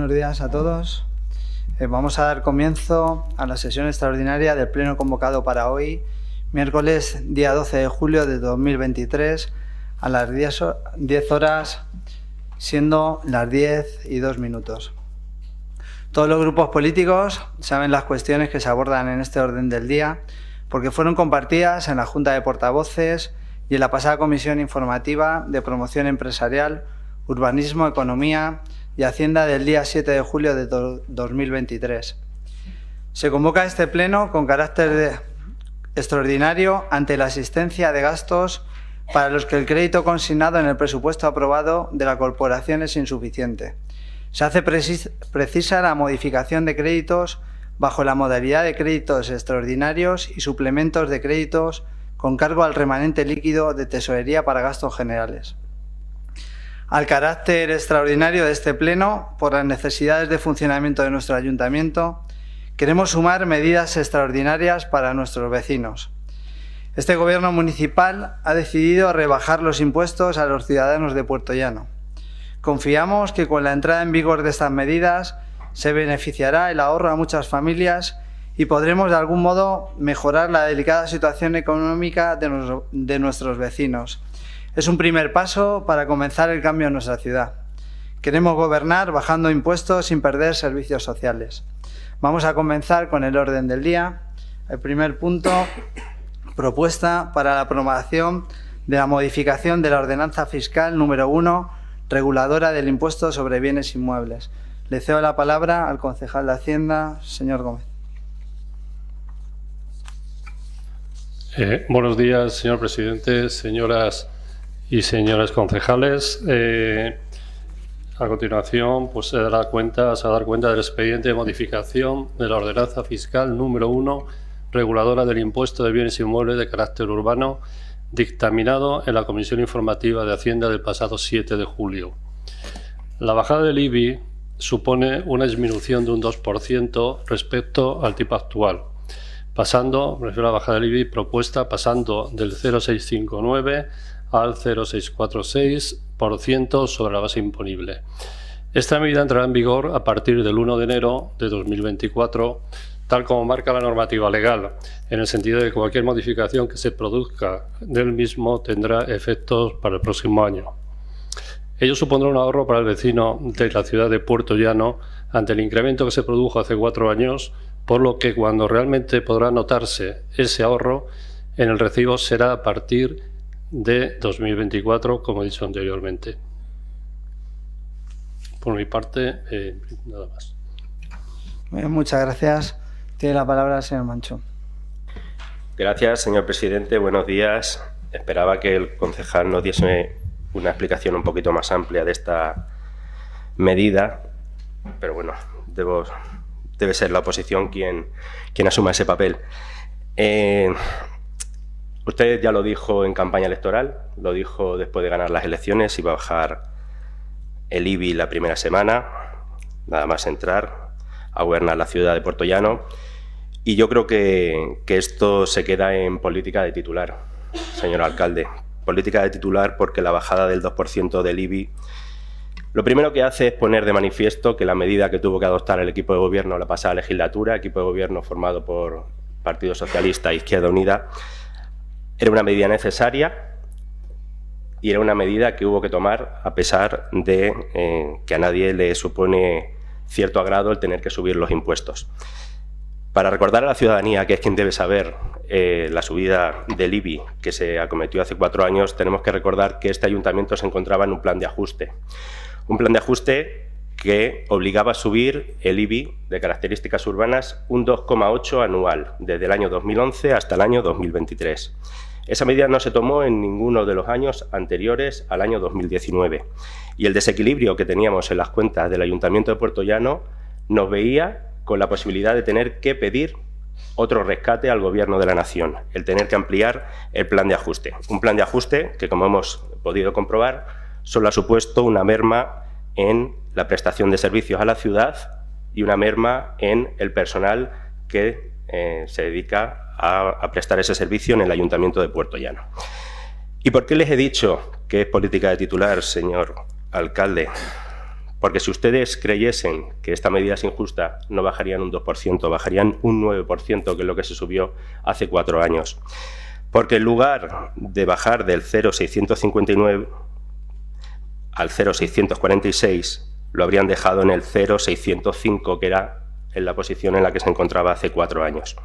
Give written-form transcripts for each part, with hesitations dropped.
buenos días a todos. Vamos a dar comienzo a la sesión extraordinaria del Pleno convocado para hoy, miércoles día 12 de julio de 2023, a las 10 horas, siendo las 10:02. Todos los grupos políticos saben las cuestiones que se abordan en este orden del día, porque fueron compartidas en la Junta de Portavoces y en la pasada Comisión Informativa de Promoción Empresarial, Urbanismo, Economía y Hacienda del día 7 de julio de 2023. Se convoca este pleno con carácter extraordinario ante la existencia de gastos para los que el crédito consignado en el presupuesto aprobado de la Corporación es insuficiente. Se hace precisa la modificación de créditos bajo la modalidad de créditos extraordinarios y suplementos de créditos con cargo al remanente líquido de tesorería para gastos generales. Al carácter extraordinario de este pleno, por las necesidades de funcionamiento de nuestro ayuntamiento, queremos sumar medidas extraordinarias para nuestros vecinos. Este Gobierno municipal ha decidido rebajar los impuestos a los ciudadanos de Puertollano. Confiamos que con la entrada en vigor de estas medidas se beneficiará el ahorro a muchas familias y podremos de algún modo mejorar la delicada situación económica de nuestros vecinos. Es un primer paso para comenzar el cambio en nuestra ciudad. Queremos gobernar bajando impuestos sin perder servicios sociales. Vamos a comenzar con el orden del día. El primer punto, propuesta para la aprobación de la modificación de la Ordenanza Fiscal número 1, reguladora del impuesto sobre bienes inmuebles. Le cedo la palabra al concejal de Hacienda, señor Gómez. Buenos días, señor presidente, señoras y señores concejales. A continuación, pues se va a dar cuenta del expediente de modificación de la Ordenanza Fiscal número 1, reguladora del impuesto de bienes inmuebles de carácter urbano, dictaminado en la Comisión Informativa de Hacienda del pasado 7 de julio. La bajada del IBI supone una disminución de un 2% respecto al tipo actual, me refiero a la bajada del IBI propuesta, pasando del 0,659 al 0,646% sobre la base imponible. Esta medida entrará en vigor a partir del 1 de enero de 2024, tal como marca la normativa legal, en el sentido de que cualquier modificación que se produzca del mismo tendrá efectos para el próximo año. Ello supondrá un ahorro para el vecino de la ciudad de Puertollano ante el incremento que se produjo hace 4 años, por lo que cuando realmente podrá notarse ese ahorro en el recibo será a partir de 2024, como he dicho anteriormente. Por mi parte, nada más. Bien, muchas gracias. Tiene la palabra el señor Mancho. Gracias, señor presidente. Buenos días. Esperaba que el concejal nos diese una explicación un poquito más amplia de esta medida, pero bueno, debe ser la oposición quien asuma ese papel. Usted ya lo dijo en campaña electoral, lo dijo después de ganar las elecciones, iba a bajar el IBI la primera semana, nada más entrar a gobernar la ciudad de Puertollano, y yo creo que esto se queda en política de titular, señor alcalde. Política de titular porque la bajada del 2% del IBI lo primero que hace es poner de manifiesto que la medida que tuvo que adoptar el equipo de gobierno la pasada legislatura, equipo de gobierno formado por Partido Socialista e Izquierda Unida, era una medida necesaria y era una medida que hubo que tomar a pesar de que a nadie le supone cierto agrado el tener que subir los impuestos. Para recordar a la ciudadanía, que es quien debe saber la subida del IBI que se acometió hace 4 años, tenemos que recordar que este ayuntamiento se encontraba en un plan de ajuste. Un plan de ajuste que obligaba a subir el IBI de características urbanas un 2,8 anual, desde el año 2011 hasta el año 2023. Esa medida no se tomó en ninguno de los años anteriores al año 2019. Y el desequilibrio que teníamos en las cuentas del Ayuntamiento de Puertollano nos veía con la posibilidad de tener que pedir otro rescate al Gobierno de la Nación, el tener que ampliar el plan de ajuste. Un plan de ajuste que, como hemos podido comprobar, solo ha supuesto una merma en la prestación de servicios a la ciudad y una merma en el personal que se dedica a prestar ese servicio en el Ayuntamiento de Puertollano. ¿Y por qué les he dicho que es política de titular, señor alcalde? Porque si ustedes creyesen que esta medida es injusta, no bajarían un 2%, bajarían un 9%, que es lo que se subió hace 4 años. Porque en lugar de bajar del 0,659 al 0,646, lo habrían dejado en el 0,605, que era en la posición en la que se encontraba hace 4 años.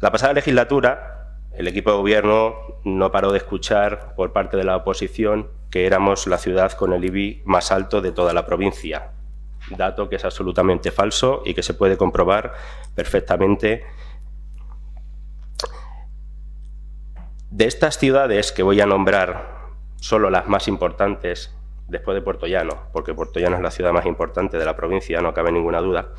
La pasada legislatura, el equipo de gobierno no paró de escuchar por parte de la oposición que éramos la ciudad con el IBI más alto de toda la provincia, dato que es absolutamente falso y que se puede comprobar perfectamente. De estas ciudades que voy a nombrar, solo las más importantes, después de Puerto Llano, porque Puerto Llano es la ciudad más importante de la provincia, no cabe ninguna duda.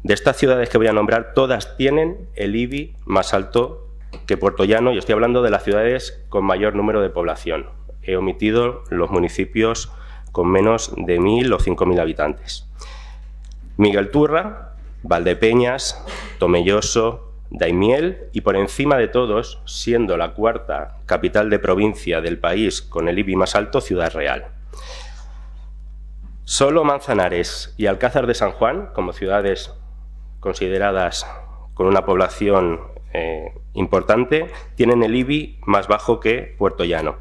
De estas ciudades que voy a nombrar, todas tienen el IBI más alto que Puerto Llano, y estoy hablando de las ciudades con mayor número de población. He omitido los municipios con menos de 1.000 o 5.000 habitantes. Miguelturra, Valdepeñas, Tomelloso, Daimiel y, por encima de todos, siendo la 4ª capital de provincia del país con el IBI más alto, Ciudad Real. Solo Manzanares y Alcázar de San Juan, como ciudades consideradas con una población importante, tienen el IBI más bajo que Puerto Llano.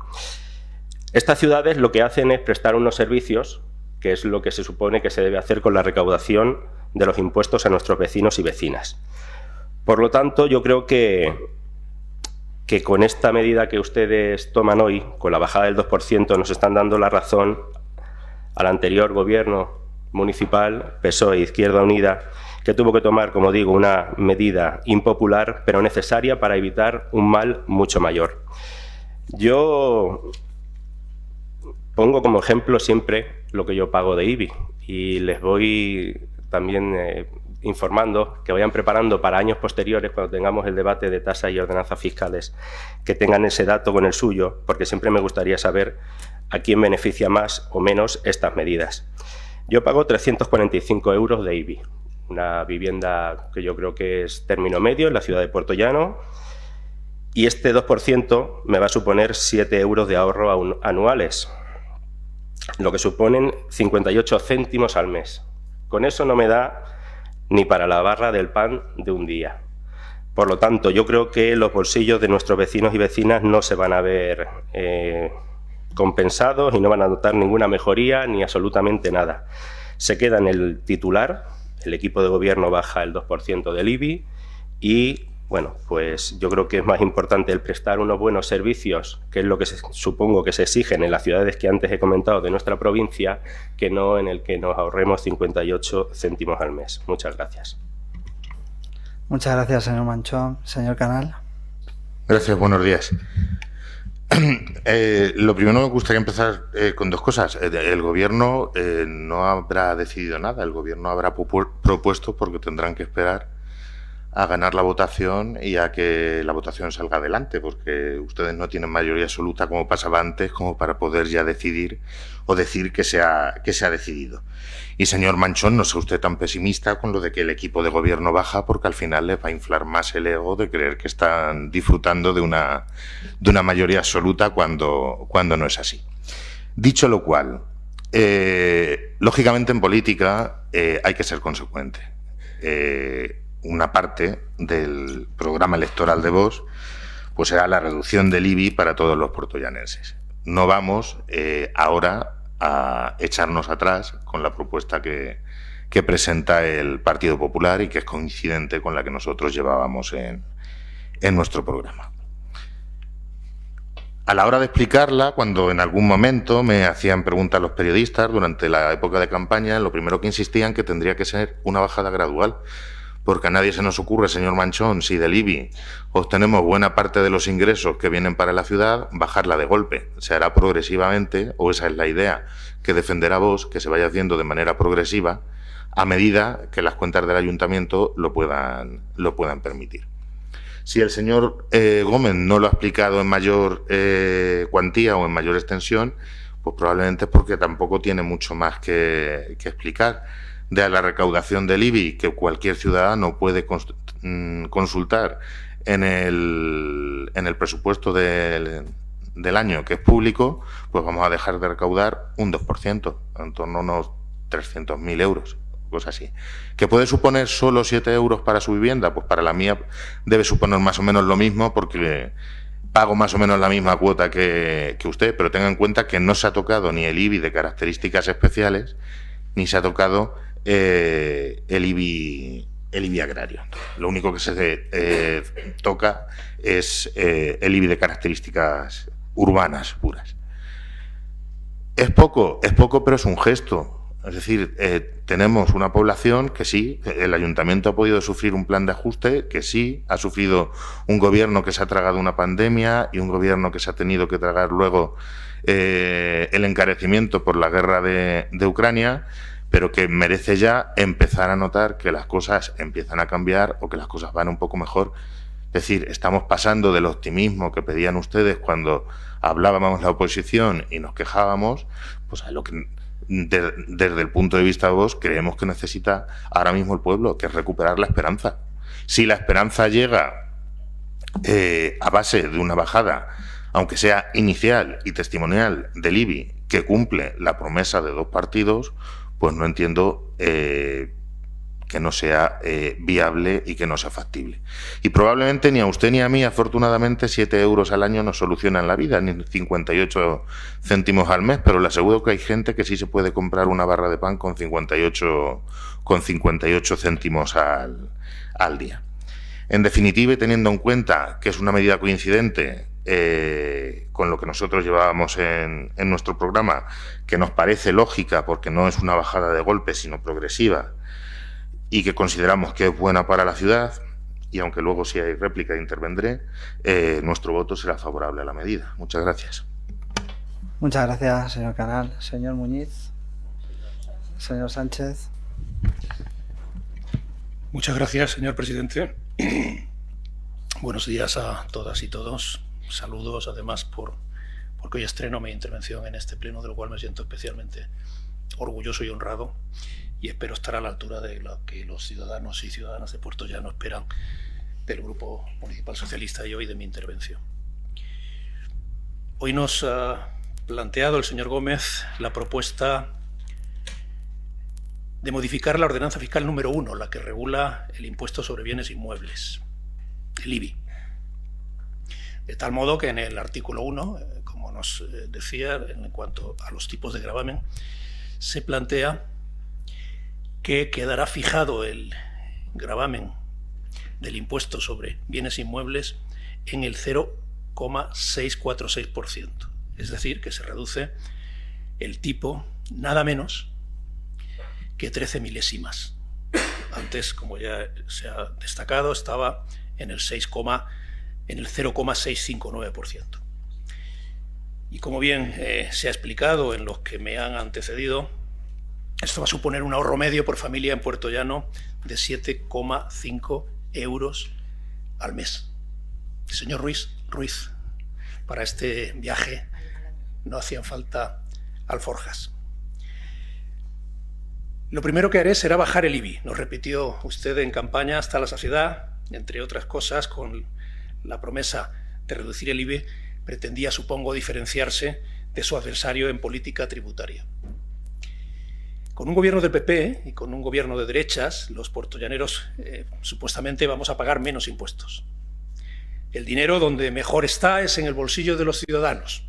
Estas ciudades lo que hacen es prestar unos servicios, que es lo que se supone que se debe hacer con la recaudación de los impuestos a nuestros vecinos y vecinas. Por lo tanto, yo creo que con esta medida que ustedes toman hoy, con la bajada del 2%, nos están dando la razón al anterior gobierno municipal, PSOE, Izquierda Unida, que tuvo que tomar, como digo, una medida impopular, pero necesaria para evitar un mal mucho mayor. Yo pongo como ejemplo siempre lo que yo pago de IBI y les voy también informando que vayan preparando para años posteriores, cuando tengamos el debate de tasas y ordenanzas fiscales, que tengan ese dato con el suyo, porque siempre me gustaría saber a quién beneficia más o menos estas medidas. Yo pago 345 euros de IBI, una vivienda que yo creo que es término medio en la ciudad de Puerto Llano, y este 2% me va a suponer 7 euros de ahorro anuales, lo que suponen 58 céntimos al mes. Con eso no me da ni para la barra del pan de un día. Por lo tanto, yo creo que los bolsillos de nuestros vecinos y vecinas no se van a ver compensados y no van a notar ninguna mejoría ni absolutamente nada. Se queda en el titular, el equipo de gobierno baja el 2% del IBI y, bueno, pues yo creo que es más importante el prestar unos buenos servicios, que es lo que supongo que se exigen en las ciudades que antes he comentado de nuestra provincia, que no en el que nos ahorremos 58 céntimos al mes. Muchas gracias. Muchas gracias, señor Manchón. Señor Canal. Gracias, buenos días. Lo primero me gustaría empezar con dos cosas. El Gobierno no habrá decidido nada, el Gobierno habrá propuesto, porque tendrán que esperar a ganar la votación y a que la votación salga adelante, porque ustedes no tienen mayoría absoluta, como pasaba antes, como para poder ya decidir o decir que se ha decidido. Y, señor Manchón, no sea usted tan pesimista con lo de que el equipo de gobierno baja, porque al final les va a inflar más el ego de creer que están disfrutando de una mayoría absoluta cuando no es así. Dicho lo cual, lógicamente en política hay que ser consecuente. Una parte del programa electoral de Vox pues era la reducción del IBI para todos los puertollanenses. No vamos ahora a echarnos atrás con la propuesta que presenta el Partido Popular y que es coincidente con la que nosotros llevábamos en nuestro programa. A la hora de explicarla, cuando en algún momento me hacían preguntas los periodistas durante la época de campaña, lo primero que insistían que tendría que ser una bajada gradual, porque a nadie se nos ocurre, señor Manchón, si del IBI obtenemos buena parte de los ingresos que vienen para la ciudad, bajarla de golpe. Se hará progresivamente, o esa es la idea que defenderá Vox, que se vaya haciendo de manera progresiva a medida que las cuentas del ayuntamiento lo puedan permitir. Si el señor Gómez no lo ha explicado en mayor cuantía o en mayor extensión, pues probablemente es porque tampoco tiene mucho más que explicar. De la recaudación del IBI, que cualquier ciudadano puede consultar en el presupuesto del del año que es público, pues vamos a dejar de recaudar un 2%, en torno a unos 300.000 euros, cosas así. ¿Que puede suponer solo 7 euros para su vivienda? Pues para la mía debe suponer más o menos lo mismo, porque pago más o menos la misma cuota que usted, pero tenga en cuenta que no se ha tocado ni el IBI de características especiales, ni se ha tocado el IBI agrario. Lo único que se toca es el IBI de características urbanas puras. Es poco, pero es un gesto. Es decir, tenemos una población que sí, el ayuntamiento ha podido sufrir un plan de ajuste, que sí, ha sufrido un gobierno que se ha tragado una pandemia y un gobierno que se ha tenido que tragar luego el encarecimiento por la guerra de Ucrania, pero que merece ya empezar a notar que las cosas empiezan a cambiar o que las cosas van un poco mejor. Es decir, estamos pasando del optimismo que pedían ustedes cuando hablábamos la oposición y nos quejábamos, pues a lo que desde el punto de vista de vos creemos que necesita ahora mismo el pueblo, que es recuperar la esperanza. Si la esperanza llega a base de una bajada, aunque sea inicial y testimonial del IBI, que cumple la promesa de 2 partidos, pues no entiendo que no sea viable y que no sea factible. Y probablemente ni a usted ni a mí, afortunadamente, 7 euros al año nos solucionan la vida, ni 58 céntimos al mes, pero le aseguro que hay gente que sí se puede comprar una barra de pan con 58 céntimos al día. En definitiva, y teniendo en cuenta que es una medida coincidente con lo que nosotros llevábamos en nuestro programa, que nos parece lógica porque no es una bajada de golpe, sino progresiva, y que consideramos que es buena para la ciudad, y aunque luego si hay réplica intervendré, nuestro voto será favorable a la medida. Muchas gracias. Muchas gracias, señor Canal. Señor Muñiz. Señor Sánchez. Muchas gracias, señor presidente. Buenos días a todas y todos. Saludos, además, porque hoy estreno mi intervención en este pleno, de lo cual me siento especialmente orgulloso y honrado, y espero estar a la altura de lo que los ciudadanos y ciudadanas de Puerto Llano esperan del Grupo Municipal Socialista y hoy de mi intervención. Hoy nos ha planteado el señor Gómez la propuesta de modificar la ordenanza fiscal número 1, la que regula el impuesto sobre bienes inmuebles, el IBI. De tal modo que en el artículo 1, como nos decía, en cuanto a los tipos de gravamen, se plantea que quedará fijado el gravamen del impuesto sobre bienes inmuebles en el 0,646%. Es decir, que se reduce el tipo nada menos que 13 milésimas. Antes, como ya se ha destacado, estaba en el 0,659%. Y como bien se ha explicado en los que me han antecedido, esto va a suponer un ahorro medio por familia en Puerto Llano de 7,5 euros al mes. Señor Ruiz, para este viaje no hacían falta alforjas. Lo primero que haré será bajar el IBI. Nos repitió usted en campaña hasta la saciedad, entre otras cosas, con la promesa de reducir el IBI, pretendía, supongo, diferenciarse de su adversario en política tributaria. Con un gobierno del PP y con un gobierno de derechas, los puertollaneros supuestamente vamos a pagar menos impuestos. El dinero donde mejor está es en el bolsillo de los ciudadanos.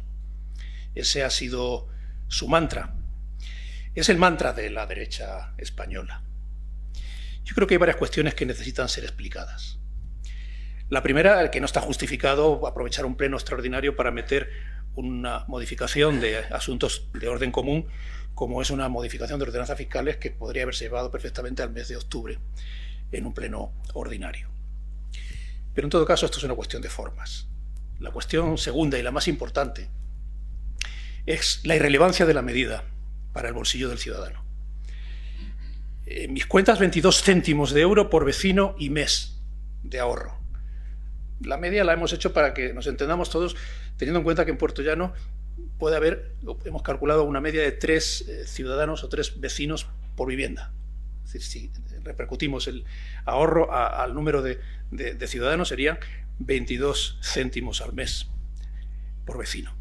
Ese ha sido su mantra. Es el mantra de la derecha española. Yo creo que hay varias cuestiones que necesitan ser explicadas. La primera, el que no está justificado aprovechar un pleno extraordinario para meter una modificación de asuntos de orden común, como es una modificación de ordenanzas fiscales que podría haberse llevado perfectamente al mes de octubre en un pleno ordinario. Pero en todo caso, esto es una cuestión de formas. La cuestión segunda y la más importante es la irrelevancia de la medida para el bolsillo del ciudadano. En mis cuentas, 22 céntimos de euro por vecino y mes de ahorro. La media la hemos hecho para que nos entendamos todos, teniendo en cuenta que en Puerto Llano puede haber, hemos calculado una media de 3 ciudadanos o 3 vecinos por vivienda. Es decir, si repercutimos el ahorro al número de ciudadanos, serían 22 céntimos al mes. por vecino.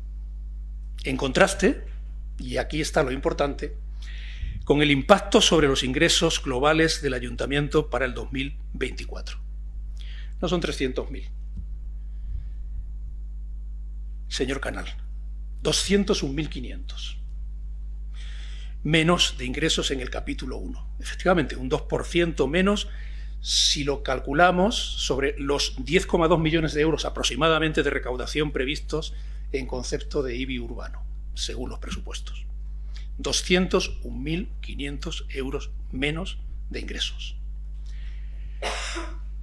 En contraste, y aquí está lo importante, con el impacto sobre los ingresos globales del Ayuntamiento para el 2024. No son 300.000. Señor Canal, 201.500. Menos de ingresos en el capítulo 1. Efectivamente, un 2% menos si lo calculamos sobre los 10,2 millones de euros aproximadamente de recaudación previstos en concepto de IBI urbano, según los presupuestos. 201.500 euros menos de ingresos.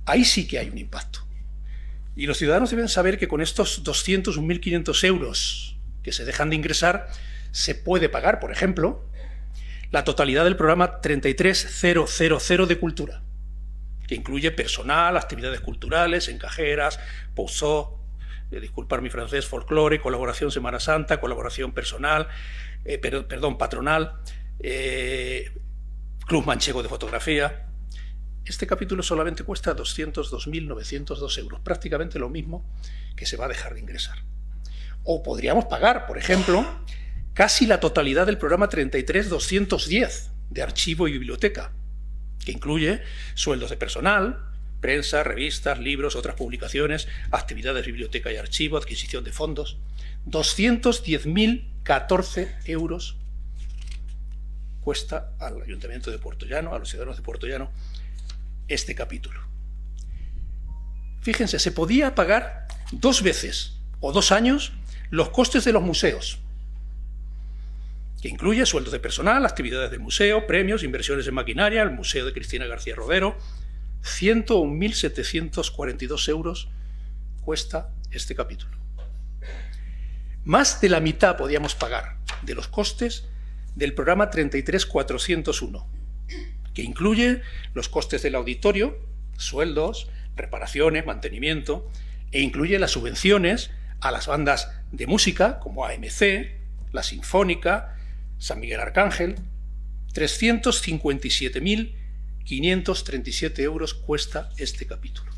Ahí sí que hay un impacto. Y los ciudadanos deben saber que con estos 201.500 euros que se dejan de ingresar, se puede pagar, por ejemplo, la totalidad del programa 33000 de cultura, que incluye personal, actividades culturales, encajeras, pousseau, disculpar mi francés, folclore, colaboración Semana Santa, colaboración personal, patronal, Club Manchego de Fotografía. Este capítulo solamente cuesta 202.902 euros, prácticamente lo mismo que se va a dejar de ingresar. O podríamos pagar, por ejemplo, casi la totalidad del programa 33210 de archivo y biblioteca, que incluye sueldos de personal, prensa, revistas, libros, otras publicaciones, actividades de biblioteca y archivo, adquisición de fondos. 210.014 euros cuesta al Ayuntamiento de Puertollano, a los ciudadanos de Puertollano, este capítulo. Fíjense, se podía pagar 2 veces o 2 años los costes de los museos, que incluye sueldos de personal, actividades del museo, premios, inversiones en maquinaria, el Museo de Cristina García Rodero. 101.742 euros cuesta este capítulo. Más de la mitad podíamos pagar de los costes del programa 33401, que incluye los costes del auditorio, sueldos, reparaciones, mantenimiento, e incluye las subvenciones a las bandas de música como AMC, la Sinfónica, San Miguel Arcángel. 357.537 euros cuesta este capítulo.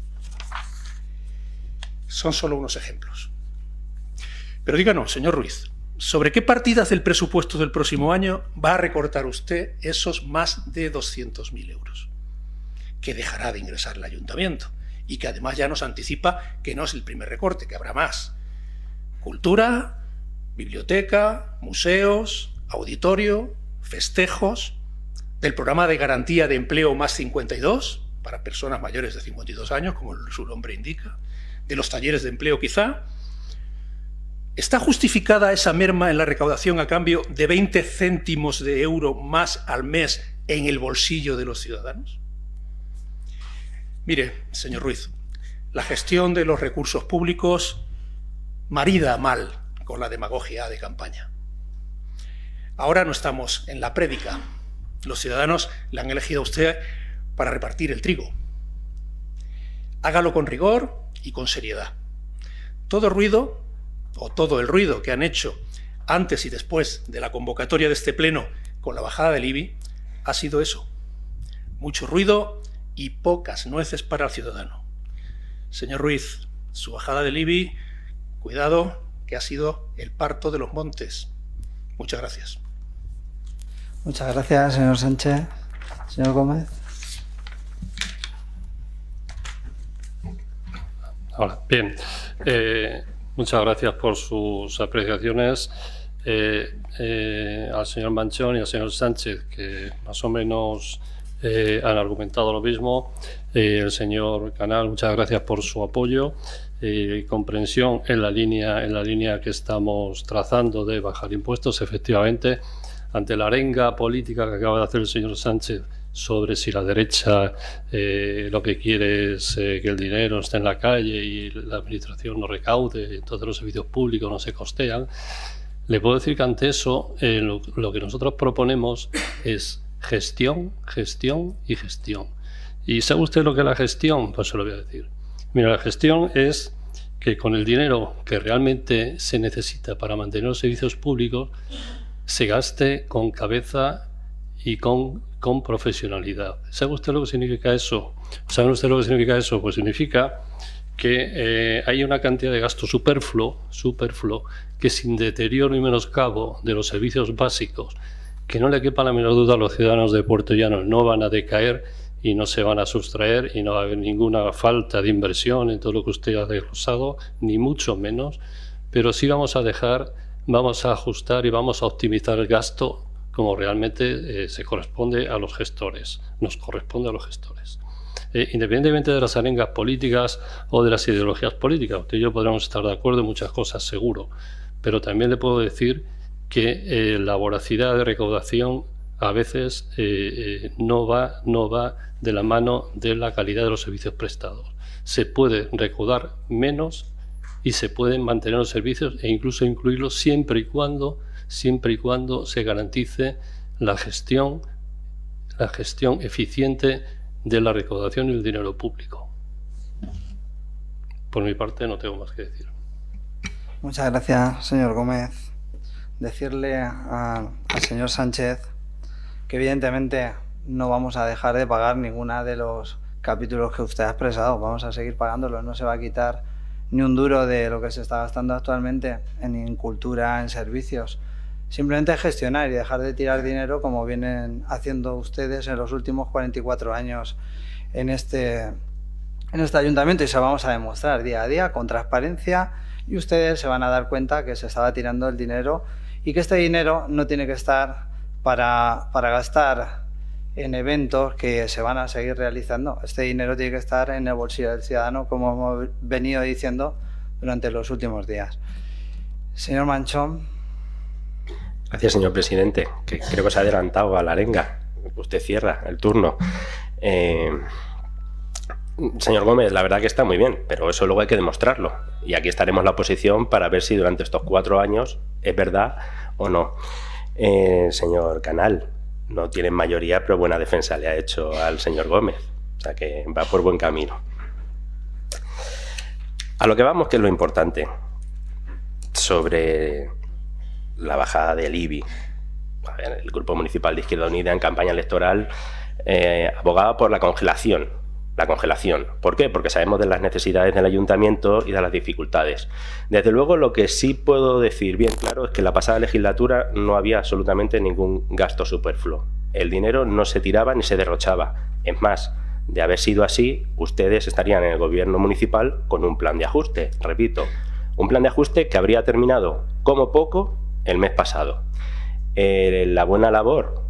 Son solo unos ejemplos. Pero díganos, señor Ruiz, ¿sobre qué partidas del presupuesto del próximo año va a recortar usted esos más de 200.000 euros que dejará de ingresar el ayuntamiento y que además ya nos anticipa que no es el primer recorte, que habrá más? Cultura, biblioteca, museos, auditorio, festejos, del programa de garantía de empleo más 52 para personas mayores de 52 años, como su nombre indica, de los talleres de empleo quizá. ¿Está justificada esa merma en la recaudación a cambio de 20 céntimos de euro más al mes en el bolsillo de los ciudadanos? Mire, señor Ruiz, la gestión de los recursos públicos marida mal con la demagogia de campaña. Ahora no estamos en la prédica. Los ciudadanos le han elegido a usted para repartir el trigo. Hágalo con rigor y con seriedad. Todo ruido, o todo el ruido que han hecho antes y después de la convocatoria de este pleno con la bajada del IBI, ha sido eso. Mucho ruido y pocas nueces para el ciudadano. Señor Ruiz, su bajada del IBI, cuidado, que ha sido el parto de los montes. Muchas gracias. Muchas gracias, señor Sánchez. Señor Gómez. Ahora, bien. Muchas gracias por sus apreciaciones. Al señor Manchón y al señor Sánchez, que más o menos han argumentado lo mismo. El señor Canal, muchas gracias por su apoyo y comprensión en la línea que estamos trazando de bajar impuestos. Efectivamente, ante la arenga política que acaba de hacer el señor Sánchez sobre si la derecha lo que quiere es que el dinero esté en la calle y la administración no recaude, entonces los servicios públicos no se costean, le puedo decir que ante eso lo que nosotros proponemos es gestión, gestión y gestión. ¿Y sabe usted lo que es la gestión? Pues se lo voy a decir. Mira, la gestión es que con el dinero que realmente se necesita para mantener los servicios públicos se gaste con cabeza y con profesionalidad. ¿Sabe usted lo que significa eso? ¿Sabe usted lo que significa eso? Pues significa que hay una cantidad de gasto superfluo, que sin deterioro y menoscabo de los servicios básicos, que no le quepa la menor duda a los ciudadanos de Puerto Llano, no van a decaer y no se van a sustraer y no va a haber ninguna falta de inversión en todo lo que usted ha desglosado, ni mucho menos, pero sí vamos a ajustar y vamos a optimizar el gasto como realmente se corresponde a los gestores, nos corresponde a los gestores. Independientemente de las arengas políticas o de las ideologías políticas, usted y yo podremos estar de acuerdo en muchas cosas, seguro, pero también le puedo decir que la voracidad de recaudación a veces no va de la mano de la calidad de los servicios prestados. Se puede recaudar menos y se pueden mantener los servicios e incluso incluirlos siempre y cuando se garantice la gestión eficiente de la recaudación y el dinero público. Por mi parte no tengo más que decir. Muchas gracias, señor Gómez. Decirle al señor Sánchez que evidentemente no vamos a dejar de pagar ninguno de los capítulos que usted ha expresado. Vamos a seguir pagándolos, no se va a quitar ni un duro de lo que se está gastando actualmente en cultura, en servicios. Simplemente gestionar y dejar de tirar dinero como vienen haciendo ustedes en los últimos 44 años en este ayuntamiento, y se lo vamos a demostrar día a día con transparencia, y ustedes se van a dar cuenta que se estaba tirando el dinero y que este dinero no tiene que estar para gastar en eventos que se van a seguir realizando. Este dinero tiene que estar en el bolsillo del ciudadano, como hemos venido diciendo durante los últimos días. Señor Manchón. Gracias, señor presidente, que creo que se ha adelantado a la arenga. Usted cierra el turno. Señor Gómez, la verdad que está muy bien, pero eso luego hay que demostrarlo. Y aquí estaremos la oposición para ver si durante estos 4 años es verdad o no. Señor Canal, no tienen mayoría, pero buena defensa le ha hecho al señor Gómez. O sea que va por buen camino. A lo que vamos, que es lo importante. Sobre la bajada del IBI. El Grupo Municipal de Izquierda Unida en campaña electoral abogaba por la congelación. ¿Por qué? Porque sabemos de las necesidades del ayuntamiento y de las dificultades. Desde luego, lo que sí puedo decir bien claro es que en la pasada legislatura no había absolutamente ningún gasto superfluo. El dinero no se tiraba ni se derrochaba. Es más, de haber sido así, ustedes estarían en el gobierno municipal con un plan de ajuste. Repito, un plan de ajuste que habría terminado como poco el mes pasado. La buena labor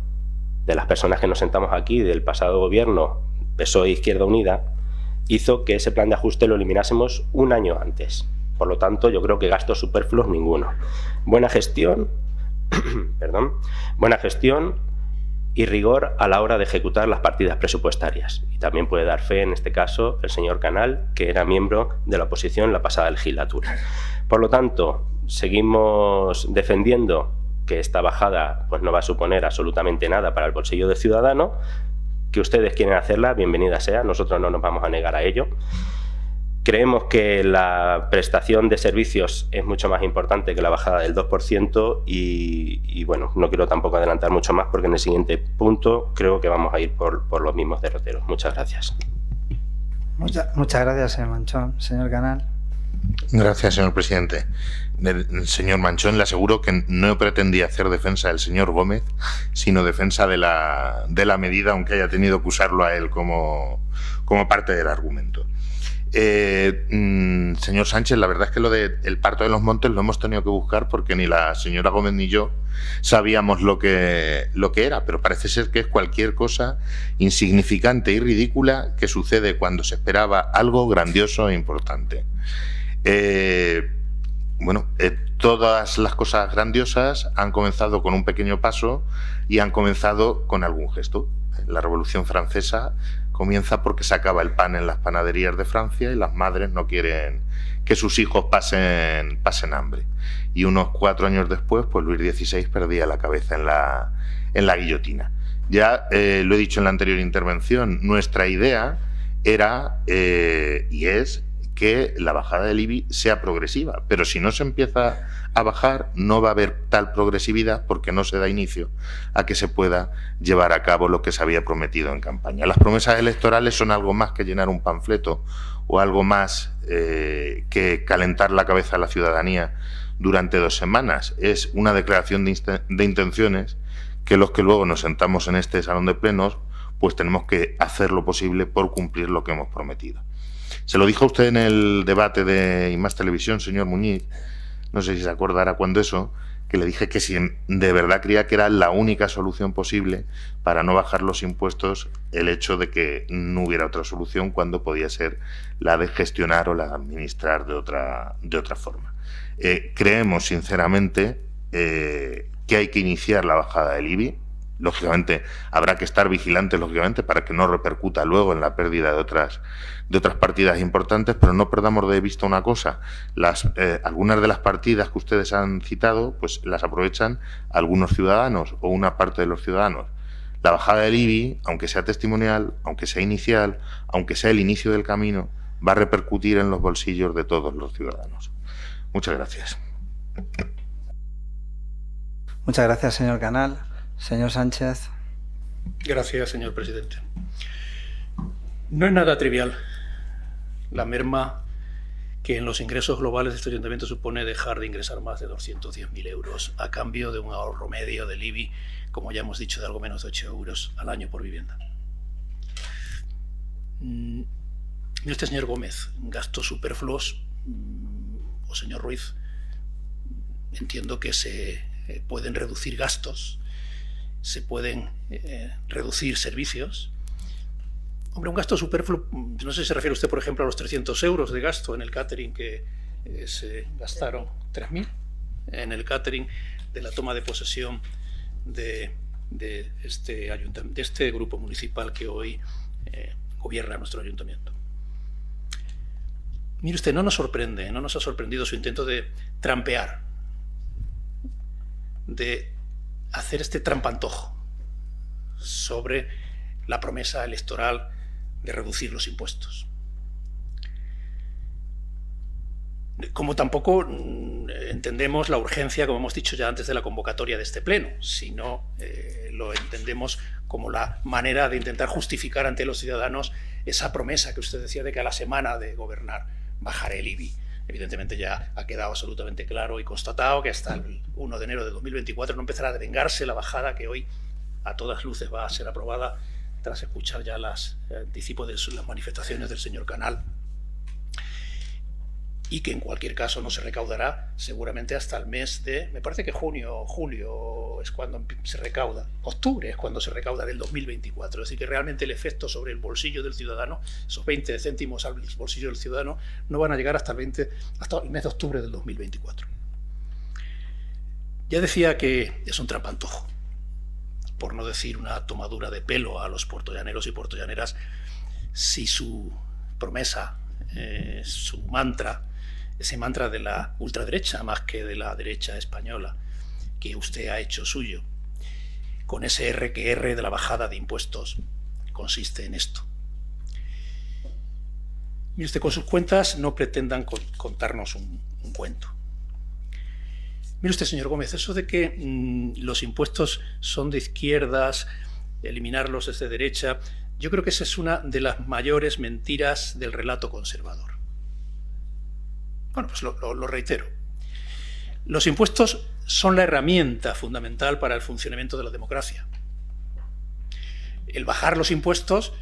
de las personas que nos sentamos aquí del pasado gobierno PSOE e Izquierda Unida hizo que ese plan de ajuste lo eliminásemos un año antes. Por lo tanto, yo creo que gastos superfluos ninguno. Buena gestión, buena gestión y rigor a la hora de ejecutar las partidas presupuestarias. Y también puede dar fe en este caso el señor Canal, que era miembro de la oposición en la pasada legislatura. Por lo tanto, seguimos defendiendo que esta bajada pues, no va a suponer absolutamente nada para el bolsillo del ciudadano. Que ustedes quieren hacerla, bienvenida sea, nosotros no nos vamos a negar a ello. Creemos que la prestación de servicios es mucho más importante que la bajada del 2% y bueno, no quiero tampoco adelantar mucho más porque en el siguiente punto creo que vamos a ir por los mismos derroteros. Muchas gracias. Muchas gracias, señor Manchón. Señor Canal. Gracias, señor presidente. Señor Manchón, le aseguro que no pretendía hacer defensa del señor Gómez, sino defensa de la medida, aunque haya tenido que usarlo a él como parte del argumento. Señor Sánchez, la verdad es que lo del parto de los montes lo hemos tenido que buscar porque ni la señora Gómez ni yo sabíamos lo que era, pero parece ser que es cualquier cosa insignificante y ridícula que sucede cuando se esperaba algo grandioso e importante. Todas las cosas grandiosas han comenzado con un pequeño paso y han comenzado con algún gesto. La Revolución Francesa comienza porque se acaba el pan en las panaderías de Francia y las madres no quieren que sus hijos pasen hambre. Y unos 4 años después, pues Luis XVI perdía la cabeza en la guillotina. Ya lo he dicho en la anterior intervención, nuestra idea era y es que la bajada del IBI sea progresiva, pero si no se empieza a bajar no va a haber tal progresividad porque no se da inicio a que se pueda llevar a cabo lo que se había prometido en campaña. Las promesas electorales son algo más que llenar un panfleto o algo más que calentar la cabeza a la ciudadanía durante 2 semanas. Es una declaración de intenciones que los que luego nos sentamos en este salón de plenos pues tenemos que hacer lo posible por cumplir lo que hemos prometido. Se lo dijo usted en el debate de I+ Televisión, señor Muñiz, no sé si se acordará cuando eso, que le dije que si de verdad creía que era la única solución posible para no bajar los impuestos, el hecho de que no hubiera otra solución cuando podía ser la de gestionar o la de administrar de otra forma. Creemos sinceramente que hay que iniciar la bajada del IBI. Lógicamente habrá que estar vigilantes, lógicamente, para que no repercuta luego en la pérdida de otras partidas importantes, pero no perdamos de vista una cosa: algunas de las partidas que ustedes han citado, pues las aprovechan algunos ciudadanos o una parte de los ciudadanos. La bajada del IBI, aunque sea testimonial, aunque sea inicial, aunque sea el inicio del camino, va a repercutir en los bolsillos de todos los ciudadanos. Muchas gracias. Muchas gracias, señor Canal. Señor Sánchez. Gracias, señor presidente. No es nada trivial la merma que en los ingresos globales de este ayuntamiento supone dejar de ingresar más de 210.000 euros a cambio de un ahorro medio del IBI, como ya hemos dicho, de algo menos de 8 euros al año por vivienda. Mire usted, señor Gómez, gastos superfluos, o señor Ruiz, entiendo que se pueden reducir gastos, se pueden reducir servicios. Hombre, un gasto superfluo, no sé si se refiere usted, por ejemplo, a los 300 euros de gasto en el catering que se gastaron, 3.000, en el catering de la toma de posesión de este grupo municipal que hoy gobierna nuestro ayuntamiento. Mire usted, no nos ha sorprendido su intento de trampear, de hacer este trampantojo sobre la promesa electoral de reducir los impuestos. Como tampoco entendemos la urgencia, como hemos dicho ya antes, de la convocatoria de este pleno, sino lo entendemos como la manera de intentar justificar ante los ciudadanos esa promesa que usted decía de que a la semana de gobernar bajaré el IBI. Evidentemente ya ha quedado absolutamente claro y constatado que hasta el 1 de enero de 2024 no empezará a devengarse la bajada que hoy a todas luces va a ser aprobada tras escuchar ya los anticipos de las manifestaciones del señor Canal, y que en cualquier caso no se recaudará seguramente hasta el mes de, me parece que julio es cuando se recauda, octubre es cuando se recauda del 2024, es decir que realmente el efecto sobre el bolsillo del ciudadano, esos 20 céntimos al bolsillo del ciudadano, no van a llegar hasta el mes de octubre del 2024. Ya decía que es un trampantojo, por no decir una tomadura de pelo a los puertollaneros y puertollaneras, si su promesa, su mantra, ese mantra de la ultraderecha más que de la derecha española que usted ha hecho suyo, con ese R que R de la bajada de impuestos, consiste en esto. Mire usted, con sus cuentas no pretendan contarnos un cuento. Mire usted, señor Gómez, eso de que los impuestos son de izquierdas, eliminarlos es de derecha, yo creo que esa es una de las mayores mentiras del relato conservador. Bueno, pues lo reitero. Los impuestos son la herramienta fundamental para el funcionamiento de la democracia. El bajar los impuestos,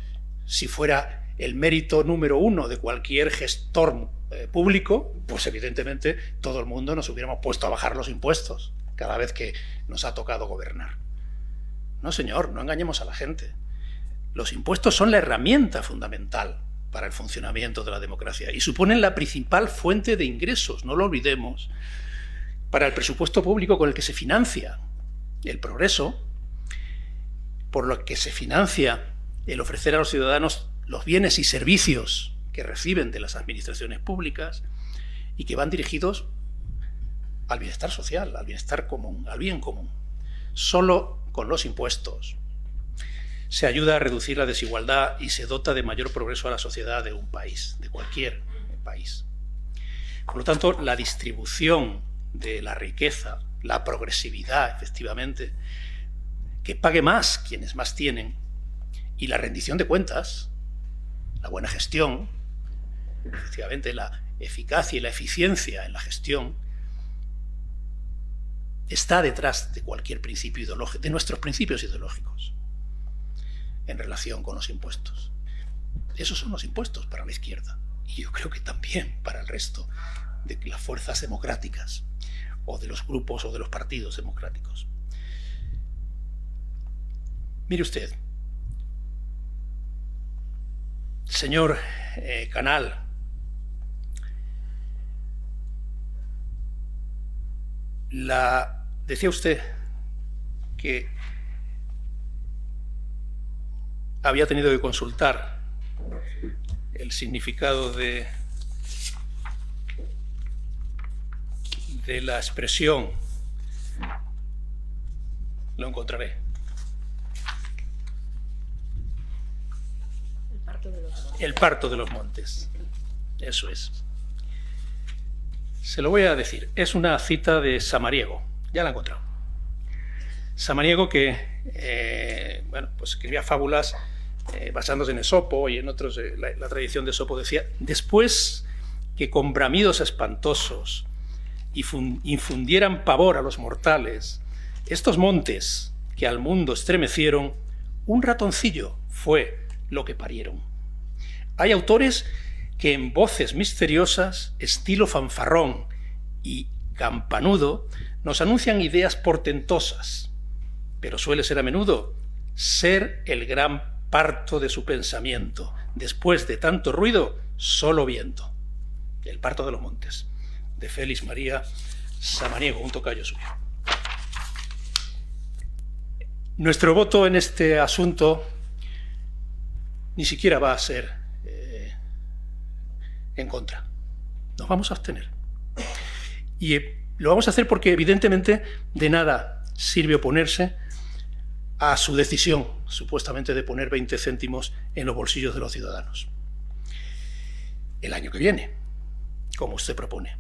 si fuera el mérito número 1 de cualquier gestor público, pues evidentemente todo el mundo nos hubiéramos puesto a bajar los impuestos cada vez que nos ha tocado gobernar. No, señor, no engañemos a la gente. Los impuestos son la herramienta fundamental para el funcionamiento de la democracia y suponen la principal fuente de ingresos, no lo olvidemos, para el presupuesto público con el que se financia el progreso, por lo que se financia el ofrecer a los ciudadanos los bienes y servicios que reciben de las administraciones públicas y que van dirigidos al bienestar social, al bienestar común, al bien común. Solo con los impuestos se ayuda a reducir la desigualdad y se dota de mayor progreso a la sociedad de un país, de cualquier país. Por lo tanto, la distribución de la riqueza, la progresividad, efectivamente, que pague más quienes más tienen, y la rendición de cuentas, la buena gestión, efectivamente la eficacia y la eficiencia en la gestión está detrás de cualquier principio ideológico, de nuestros principios ideológicos en relación con los impuestos. Esos son los impuestos para la izquierda y yo creo que también para el resto de las fuerzas democráticas o de los grupos o de los partidos democráticos. Mire usted, señor Canal, decía usted que había tenido que consultar el significado de la expresión. Lo encontraré. El parto de los montes. Eso es. Se lo voy a decir. Es una cita de Samaniego. Ya la he encontrado. Samaniego que pues escribía fábulas basándose en Esopo y en otros. La tradición de Esopo decía: después que con bramidos espantosos infundieran pavor a los mortales, estos montes que al mundo estremecieron, un ratoncillo fue lo que parieron. Hay autores que en voces misteriosas, estilo fanfarrón y campanudo, nos anuncian ideas portentosas, pero suele ser a menudo ser el gran parto de su pensamiento. Después de tanto ruido, solo viento. El parto de los montes, de Félix María Samaniego, un tocayo suyo. Nuestro voto en este asunto ni siquiera va a ser en contra. Nos vamos a abstener. Y lo vamos a hacer porque evidentemente de nada sirve oponerse a su decisión, supuestamente, de poner 20 céntimos en los bolsillos de los ciudadanos el año que viene, como usted propone.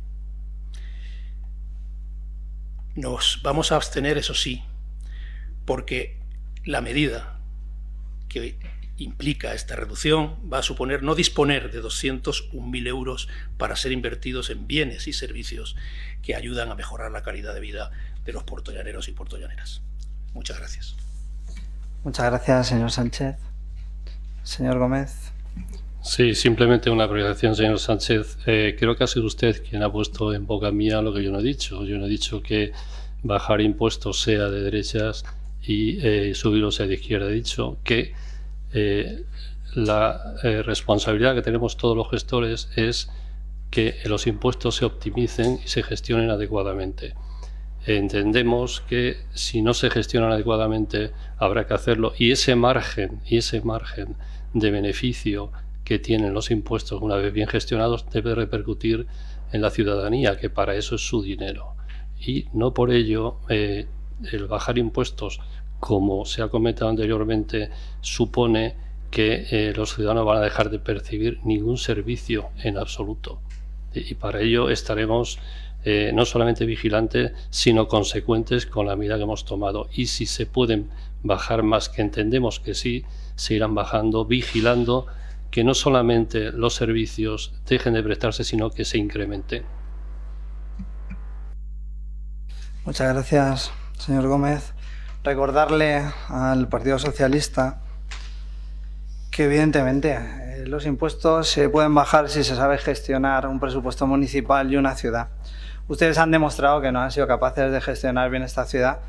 Nos vamos a abstener, eso sí, porque la medida que implica esta reducción va a suponer no disponer de 201.000 euros para ser invertidos en bienes y servicios que ayudan a mejorar la calidad de vida de los puertollaneros y puertollaneras. Muchas gracias. Muchas gracias, señor Sánchez. Señor Gómez. Sí, simplemente una apreciación, señor Sánchez. Creo que ha sido usted quien ha puesto en boca mía lo que yo no he dicho. Yo no he dicho que bajar impuestos sea de derechas y subirlos sea de izquierda. He dicho que la responsabilidad que tenemos todos los gestores es que los impuestos se optimicen y se gestionen adecuadamente. Entendemos que si no se gestionan adecuadamente habrá que hacerlo, y ese margen de beneficio que tienen los impuestos una vez bien gestionados debe repercutir en la ciudadanía, que para eso es su dinero, y no por ello el bajar impuestos, como se ha comentado anteriormente, supone que los ciudadanos van a dejar de percibir ningún servicio en absoluto. Y para ello estaremos no solamente vigilantes, sino consecuentes con la medida que hemos tomado. Y si se pueden bajar más, que entendemos que sí, se irán bajando, vigilando que no solamente los servicios dejen de prestarse, sino que se incrementen. Muchas gracias, señor Gómez. Recordarle al Partido Socialista que evidentemente los impuestos se pueden bajar si se sabe gestionar un presupuesto municipal y una ciudad. Ustedes han demostrado que no han sido capaces de gestionar bien esta ciudad.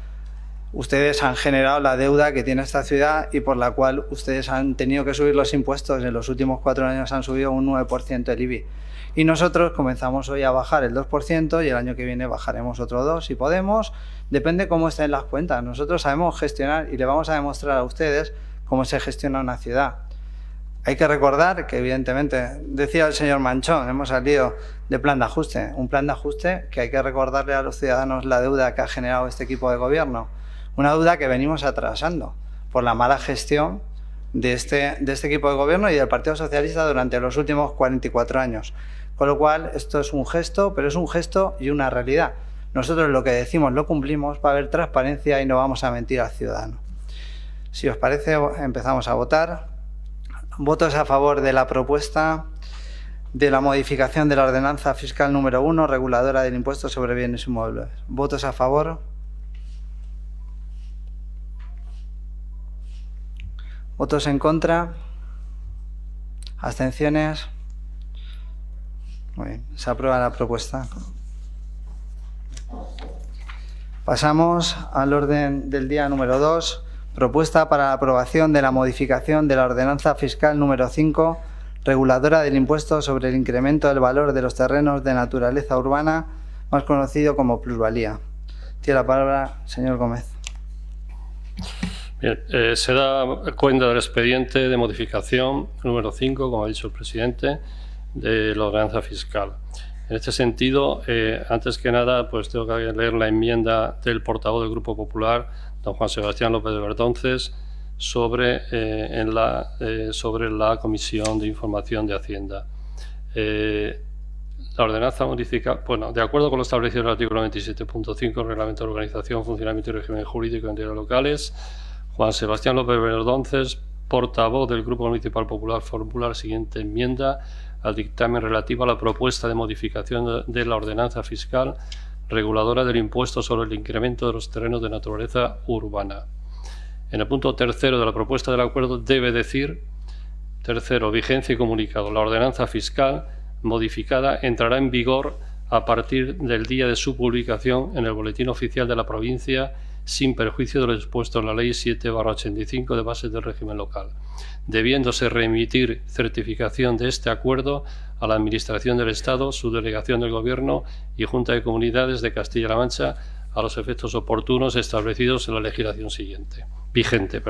Ustedes han generado la deuda que tiene esta ciudad y por la cual ustedes han tenido que subir los impuestos. En los últimos 4 años han subido un 9% el IBI. Y nosotros comenzamos hoy a bajar el 2% y el año que viene bajaremos otro 2% si podemos. Depende cómo estén las cuentas. Nosotros sabemos gestionar y le vamos a demostrar a ustedes cómo se gestiona una ciudad. Hay que recordar que, evidentemente, decía el señor Manchón, hemos salido de plan de ajuste. Un plan de ajuste que hay que recordarle a los ciudadanos la deuda que ha generado este equipo de gobierno. Una deuda que venimos atrasando por la mala gestión de este equipo de gobierno y del Partido Socialista durante los últimos 44 años. Con lo cual, esto es un gesto, pero es un gesto y una realidad. Nosotros lo que decimos lo cumplimos, va a haber transparencia y no vamos a mentir al ciudadano. Si os parece, empezamos a votar. Votos a favor de la propuesta de la modificación de la ordenanza fiscal número 1, reguladora del impuesto sobre bienes inmuebles. ¿Votos a favor? ¿Votos en contra? ¿Abstenciones? Muy bien, se aprueba la propuesta. Pasamos al orden del día número 2, propuesta para la aprobación de la modificación de la ordenanza fiscal número 5, reguladora del impuesto sobre el incremento del valor de los terrenos de naturaleza urbana, más conocido como plusvalía. Tiene la palabra el señor Gómez. Bien, se da cuenta del expediente de modificación número 5, como ha dicho el presidente, de la ordenanza fiscal. En este sentido, antes que nada, pues tengo que leer la enmienda del portavoz del Grupo Popular, don Juan Sebastián López de Verdonces, sobre la Comisión de Información de Hacienda. La ordenanza modifica, bueno, de acuerdo con lo establecido en el artículo 27.5 del Reglamento de Organización, Funcionamiento y Régimen Jurídico de Entidades Locales, Juan Sebastián López de Verdonces, portavoz del Grupo Municipal Popular, formula la siguiente enmienda al dictamen relativo a la propuesta de modificación de la ordenanza fiscal reguladora del impuesto sobre el incremento de los terrenos de naturaleza urbana. En el punto tercero de la propuesta del acuerdo debe decir, tercero, vigencia y comunicado. La ordenanza fiscal modificada entrará en vigor a partir del día de su publicación en el Boletín Oficial de la Provincia, sin perjuicio de lo expuesto en la Ley 7/85 de bases del régimen local, debiéndose remitir certificación de este acuerdo a la Administración del Estado, Subdelegación del Gobierno y Junta de Comunidades de Castilla-La Mancha a los efectos oportunos establecidos en la legislación vigente.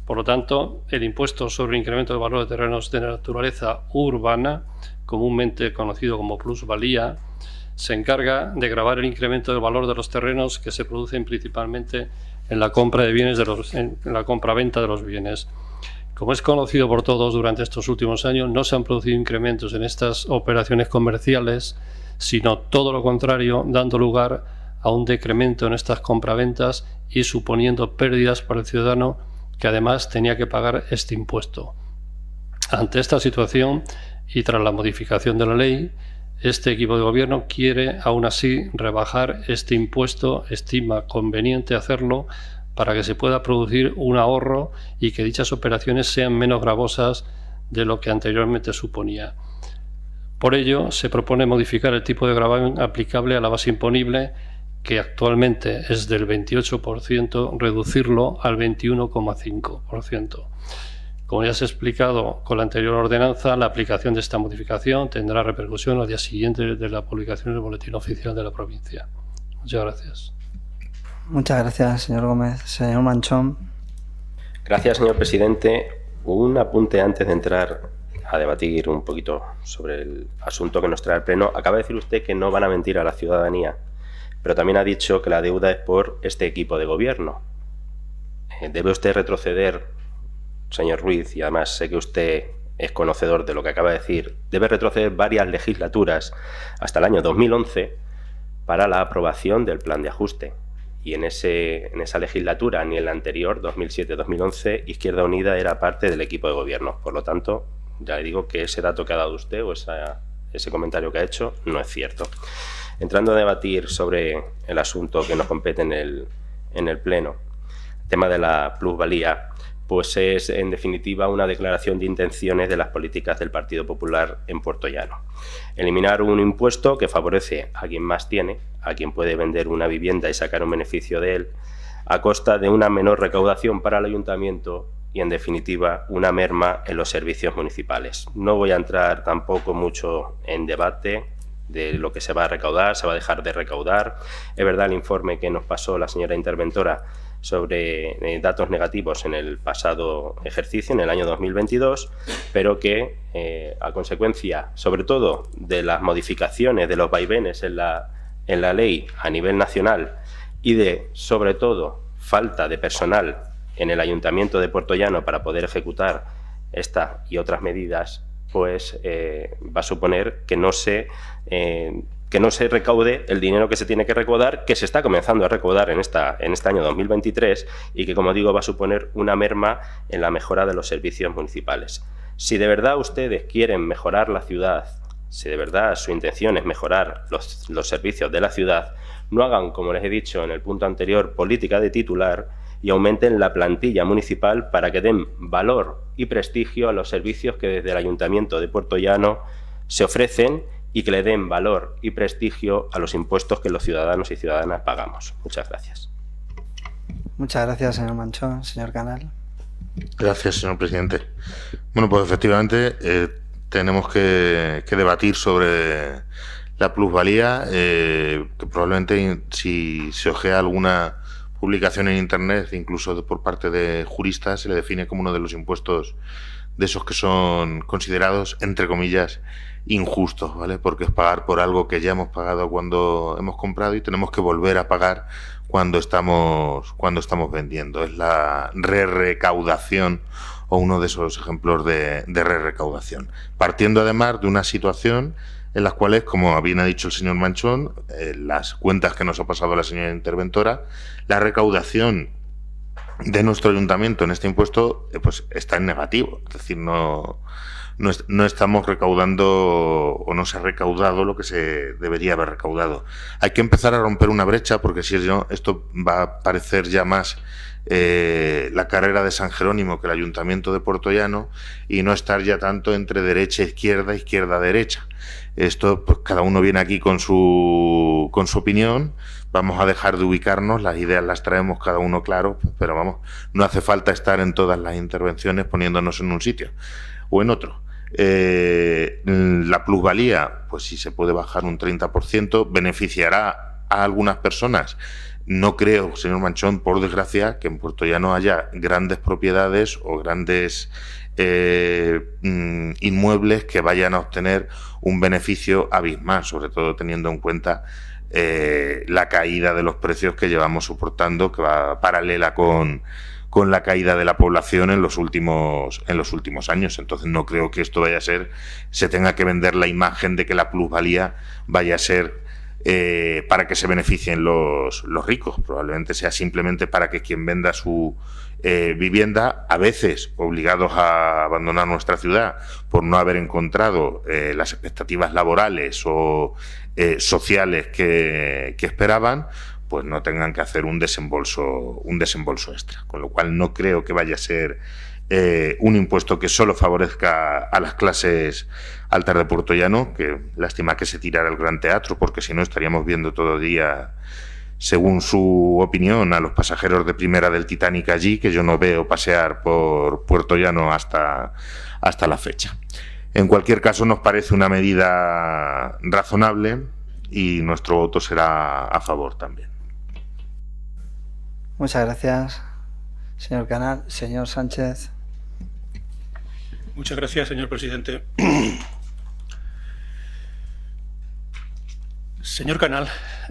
Por lo tanto, el impuesto sobre el incremento del valor de terrenos de naturaleza urbana, comúnmente conocido como plusvalía, se encarga de gravar el incremento del valor de los terrenos que se producen principalmente en la compra de bienes en la compra-venta de los bienes. Como es conocido por todos, durante estos últimos años no se han producido incrementos en estas operaciones comerciales, sino todo lo contrario, dando lugar a un decremento en estas compraventas y suponiendo pérdidas para el ciudadano que además tenía que pagar este impuesto. Ante esta situación y tras la modificación de la ley, este equipo de gobierno quiere aún así rebajar este impuesto, estima conveniente hacerlo para que se pueda producir un ahorro y que dichas operaciones sean menos gravosas de lo que anteriormente suponía. Por ello, se propone modificar el tipo de gravamen aplicable a la base imponible, que actualmente es del 28%, reducirlo al 21,5%. Como ya se ha explicado con la anterior ordenanza, la aplicación de esta modificación tendrá repercusión al día siguiente de la publicación en el Boletín Oficial de la Provincia. Muchas gracias. Muchas gracias, señor Gómez. Señor Manchón. Gracias, señor presidente. Un apunte antes de entrar a debatir un poquito sobre el asunto que nos trae el Pleno. Acaba de decir usted que no van a mentir a la ciudadanía, pero también ha dicho que la deuda es por este equipo de gobierno. Debe usted retroceder, señor Ruiz, y además sé que usted es conocedor de lo que acaba de decir, debe retroceder varias legislaturas hasta el año 2011 para la aprobación del plan de ajuste. Y en esa legislatura, ni en la anterior, 2007-2011, Izquierda Unida era parte del equipo de gobierno. Por lo tanto, ya le digo que ese dato que ha dado usted o ese comentario que ha hecho no es cierto. Entrando a debatir sobre el asunto que nos compete en el Pleno, el tema de la plusvalía, pues es en definitiva una declaración de intenciones de las políticas del Partido Popular en Puerto Llano. Eliminar un impuesto que favorece a quien más tiene, a quien puede vender una vivienda y sacar un beneficio de él, a costa de una menor recaudación para el ayuntamiento y en definitiva una merma en los servicios municipales. No voy a entrar tampoco mucho en debate de lo que se va a recaudar, se va a dejar de recaudar. Es verdad el informe que nos pasó la señora interventora sobre datos negativos en el pasado ejercicio, en el año 2022, pero que a consecuencia, sobre todo, de las modificaciones de los vaivenes en la ley a nivel nacional y de, sobre todo, falta de personal en el Ayuntamiento de Puerto Llano para poder ejecutar esta y otras medidas, pues va a suponer que no se recaude el dinero que se tiene que recaudar, que se está comenzando a recaudar en este año 2023 y que, como digo, va a suponer una merma en la mejora de los servicios municipales. Si de verdad ustedes quieren mejorar la ciudad, si de verdad su intención es mejorar los servicios de la ciudad, no hagan, como les he dicho en el punto anterior, política de titular y aumenten la plantilla municipal para que den valor y prestigio a los servicios que desde el Ayuntamiento de Puertollano se ofrecen y que le den valor y prestigio a los impuestos que los ciudadanos y ciudadanas pagamos. Muchas gracias. Muchas gracias, señor Manchón. Señor Canal. Gracias, señor presidente. Bueno, pues efectivamente tenemos que debatir sobre la plusvalía, que probablemente si se ojea alguna publicación en Internet, incluso por parte de juristas, se le define como uno de los impuestos de esos que son considerados, entre comillas, injustos, ¿vale? Porque es pagar por algo que ya hemos pagado cuando hemos comprado y tenemos que volver a pagar cuando estamos vendiendo. Es la re-recaudación o uno de esos ejemplos de re-recaudación. Partiendo además de una situación en las cuales, como bien ha dicho el señor Manchón, las cuentas que nos ha pasado la señora interventora, la recaudación de nuestro ayuntamiento en este impuesto pues está en negativo. Es decir, no estamos recaudando o no se ha recaudado lo que se debería haber recaudado. Hay que empezar a romper una brecha porque si no, esto va a parecer ya más la carrera de San Jerónimo que el Ayuntamiento de Puertollano y no estar ya tanto entre derecha, izquierda, derecha. Esto, pues cada uno viene aquí con su opinión. Vamos a dejar de ubicarnos, las ideas las traemos cada uno claro, pero vamos, no hace falta estar en todas las intervenciones poniéndonos en un sitio o en otro. La plusvalía, pues si se puede bajar un 30%, beneficiará a algunas personas. No creo, señor Manchón, por desgracia, que en Puertollano haya grandes propiedades o grandes inmuebles que vayan a obtener un beneficio abismal, sobre todo teniendo en cuenta la caída de los precios que llevamos soportando, que va paralela con la caída de la población en los últimos años. Entonces no creo que esto vaya a ser, se tenga que vender la imagen de que la plusvalía vaya a ser para que se beneficien los ricos. Probablemente sea simplemente para que quien venda su vivienda, a veces obligados a abandonar nuestra ciudad por no haber encontrado las expectativas laborales o sociales que esperaban, pues no tengan que hacer un desembolso extra. Con lo cual no creo que vaya a ser un impuesto que solo favorezca a las clases altas de Puertollano, que lástima que se tirara el Gran Teatro, porque si no estaríamos viendo todo el día, según su opinión, a los pasajeros de primera del Titanic allí, que yo no veo pasear por Puertollano hasta la fecha. En cualquier caso, nos parece una medida razonable y nuestro voto será a favor también. Muchas gracias, señor Canal. Señor Sánchez. Muchas gracias, señor presidente. Señor Canal,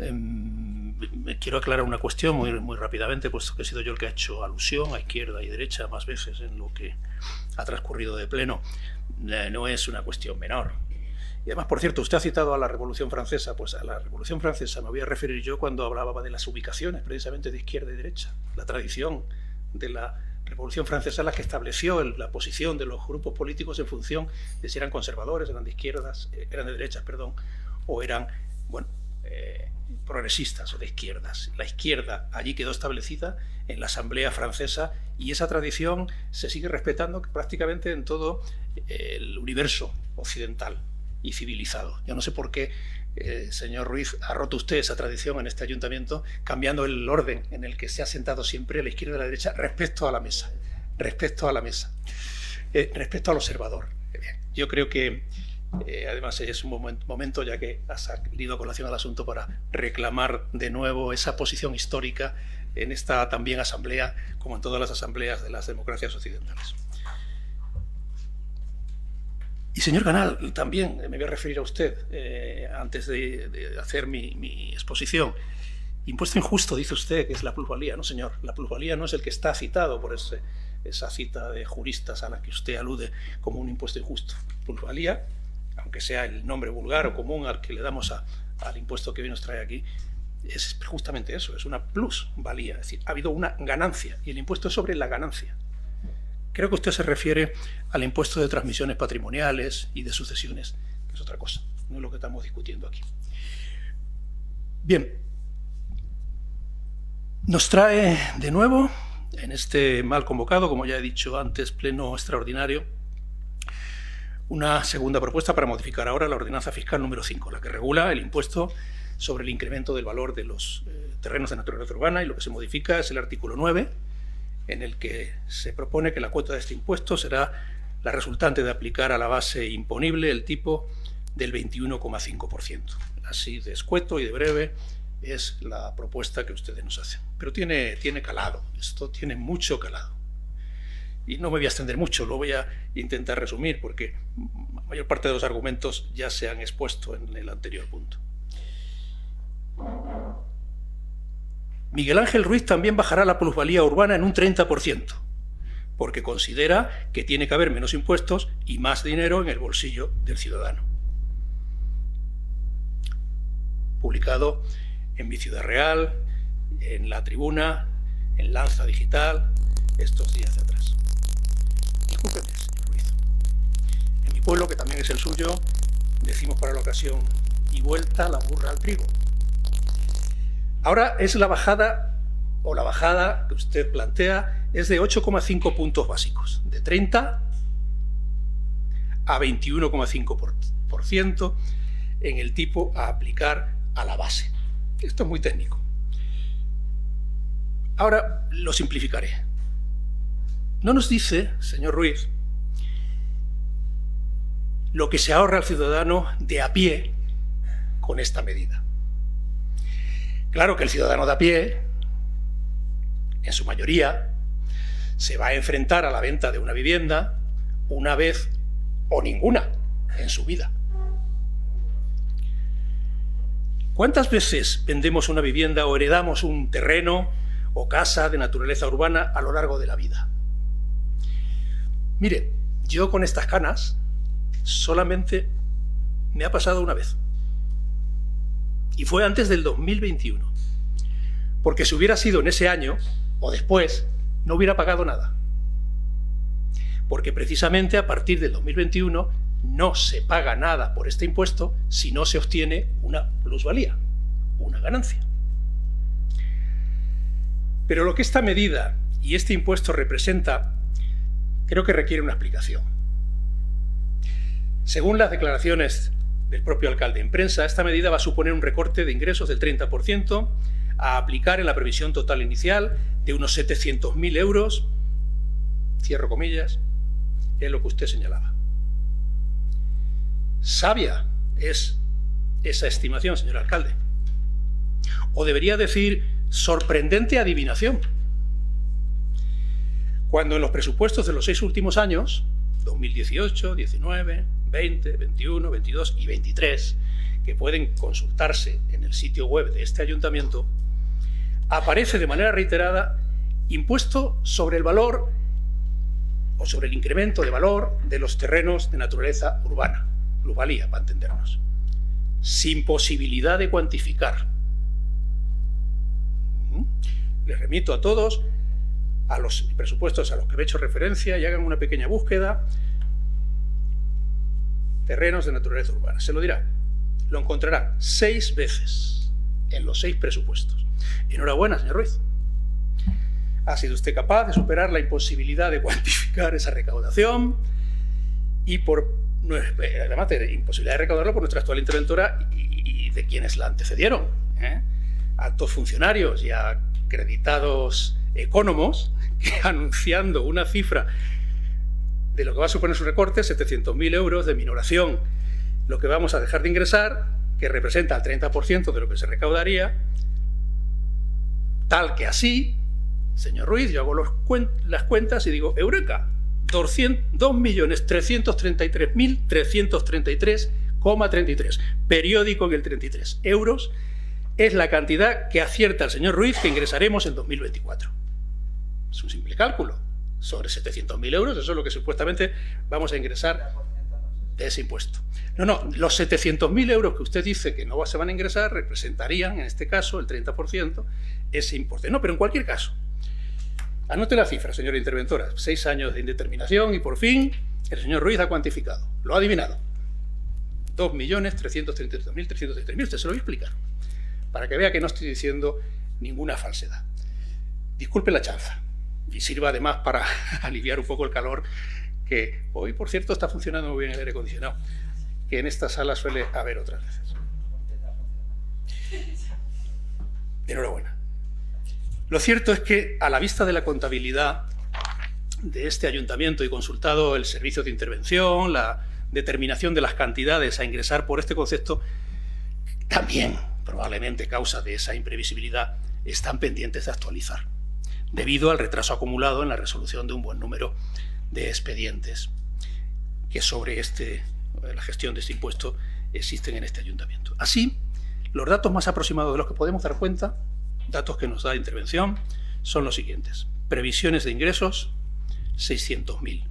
me quiero aclarar una cuestión muy rápidamente, puesto que he sido yo el que ha hecho alusión a izquierda y derecha más veces en lo que ha transcurrido de pleno. No es una cuestión menor. Y además, por cierto, usted ha citado a la Revolución Francesa. Pues a la Revolución Francesa me voy a referir yo cuando hablaba de las ubicaciones precisamente de izquierda y derecha. La tradición de la Revolución Francesa es la que estableció la posición de los grupos políticos en función de si eran conservadores, eran de izquierdas, eran de derechas, perdón, o eran, bueno, progresistas o de izquierdas. La izquierda allí quedó establecida en la Asamblea Francesa y esa tradición se sigue respetando prácticamente en todo el universo occidental y civilizado. Yo no sé por qué, señor Ruiz, ha roto usted esa tradición en este ayuntamiento, cambiando el orden en el que se ha sentado siempre a la izquierda y a la derecha respecto a la mesa, respecto al observador. Bien, yo creo que además es un momento, ya que ha salido a colación al asunto, para reclamar de nuevo esa posición histórica en esta también asamblea, como en todas las asambleas de las democracias occidentales. Y señor Canal, también me voy a referir a usted, antes de hacer mi exposición. Impuesto injusto, dice usted, que es la plusvalía. No, señor, la plusvalía no es el que está citado por esa cita de juristas a la que usted alude como un impuesto injusto. Plusvalía, aunque sea el nombre vulgar o común al que le damos al impuesto que hoy nos trae aquí, es justamente eso, es una plusvalía. Es decir, ha habido una ganancia y el impuesto es sobre la ganancia. Creo que usted se refiere al impuesto de transmisiones patrimoniales y de sucesiones, que es otra cosa, no es lo que estamos discutiendo aquí. Bien, nos trae de nuevo, en este mal convocado, como ya he dicho antes, pleno extraordinario, una segunda propuesta para modificar ahora la ordenanza fiscal número 5, la que regula el impuesto sobre el incremento del valor de los terrenos de naturaleza urbana, y lo que se modifica es el artículo 9, en el que se propone que la cuota de este impuesto será la resultante de aplicar a la base imponible el tipo del 21,5%. Así de escueto y de breve es la propuesta que ustedes nos hacen. Pero tiene calado, esto tiene mucho calado. Y no me voy a extender mucho, lo voy a intentar resumir porque la mayor parte de los argumentos ya se han expuesto en el anterior punto. Miguel Ángel Ruiz también bajará la plusvalía urbana en un 30%, porque considera que tiene que haber menos impuestos y más dinero en el bolsillo del ciudadano. Publicado en Mi Ciudad Real, en La Tribuna, en Lanza Digital, estos días de atrás. Discúlpeme, señor Ruiz. En mi pueblo, que también es el suyo, decimos para la ocasión, y vuelta la burra al trigo. Ahora es la bajada que usted plantea es de 8,5 puntos básicos, de 30 a 21,5% en el tipo a aplicar a la base. Esto es muy técnico. Ahora lo simplificaré. No nos dice, señor Ruiz, lo que se ahorra el ciudadano de a pie con esta medida. Claro que el ciudadano de a pie, en su mayoría, se va a enfrentar a la venta de una vivienda una vez o ninguna en su vida. ¿Cuántas veces vendemos una vivienda o heredamos un terreno o casa de naturaleza urbana a lo largo de la vida? Mire, yo con estas canas solamente me ha pasado una vez. Y fue antes del 2021. Porque si hubiera sido en ese año o después, no hubiera pagado nada. Porque precisamente a partir del 2021 no se paga nada por este impuesto si no se obtiene una plusvalía, una ganancia. Pero lo que esta medida y este impuesto representa, creo que requiere una explicación. Según las declaraciones del propio alcalde en prensa, esta medida va a suponer un recorte de ingresos del 30% a aplicar en la previsión total inicial de unos 700.000 euros, cierro comillas, es lo que usted señalaba. Sabia es esa estimación, señor alcalde. O debería decir, sorprendente adivinación. Cuando en los presupuestos de los 6 últimos años, 2018, 19, 20, 21, 22 y 23, que pueden consultarse en el sitio web de este ayuntamiento, aparece de manera reiterada impuesto sobre el valor o sobre el incremento de valor de los terrenos de naturaleza urbana, plusvalía, para entendernos, sin posibilidad de cuantificar. Les remito a todos a los presupuestos a los que he hecho referencia y hagan una pequeña búsqueda. Terrenos de naturaleza urbana. Se lo dirá. Lo encontrarán 6 veces en los 6 presupuestos. Enhorabuena, señor Ruiz. Ha sido usted capaz de superar la imposibilidad de cuantificar esa recaudación y además de imposibilidad de recaudarlo por nuestra actual interventora y de quienes la antecedieron. Altos funcionarios y acreditados ecónomos que anunciando una cifra de lo que va a suponer su recorte, 700.000 euros de minoración, lo que vamos a dejar de ingresar, que representa el 30% de lo que se recaudaría, tal que así, señor Ruiz, yo hago las cuentas y digo, ¡eureka! 2.333.333,33, periódico en el 33 euros, es la cantidad que acierta el señor Ruiz que ingresaremos en 2024. Es un simple cálculo. Sobre 700.000 euros, eso es lo que supuestamente vamos a ingresar de ese impuesto. No, los 700.000 euros que usted dice que no se van a ingresar representarían, en este caso, el 30%, ese importe. No, pero en cualquier caso, Anote la cifra, señora interventora. 6 años de indeterminación y por fin el señor Ruiz ha cuantificado. Lo ha adivinado. 2.333.333.000. Usted se lo voy a explicar. Para que vea que no estoy diciendo ninguna falsedad. Disculpe la chanza. Y sirva además para aliviar un poco el calor, que hoy, por cierto, está funcionando muy bien el aire acondicionado, que en esta sala suele haber otras veces. Enhorabuena. Lo cierto es que, a la vista de la contabilidad de este ayuntamiento y consultado el servicio de intervención, la determinación de las cantidades a ingresar por este concepto, también, probablemente causa de esa imprevisibilidad, están pendientes de actualizar, debido al retraso acumulado en la resolución de un buen número de expedientes que sobre la gestión de este impuesto existen en este ayuntamiento. Así, los datos más aproximados de los que podemos dar cuenta, datos que nos da intervención, son los siguientes. Previsiones de ingresos, 600.000.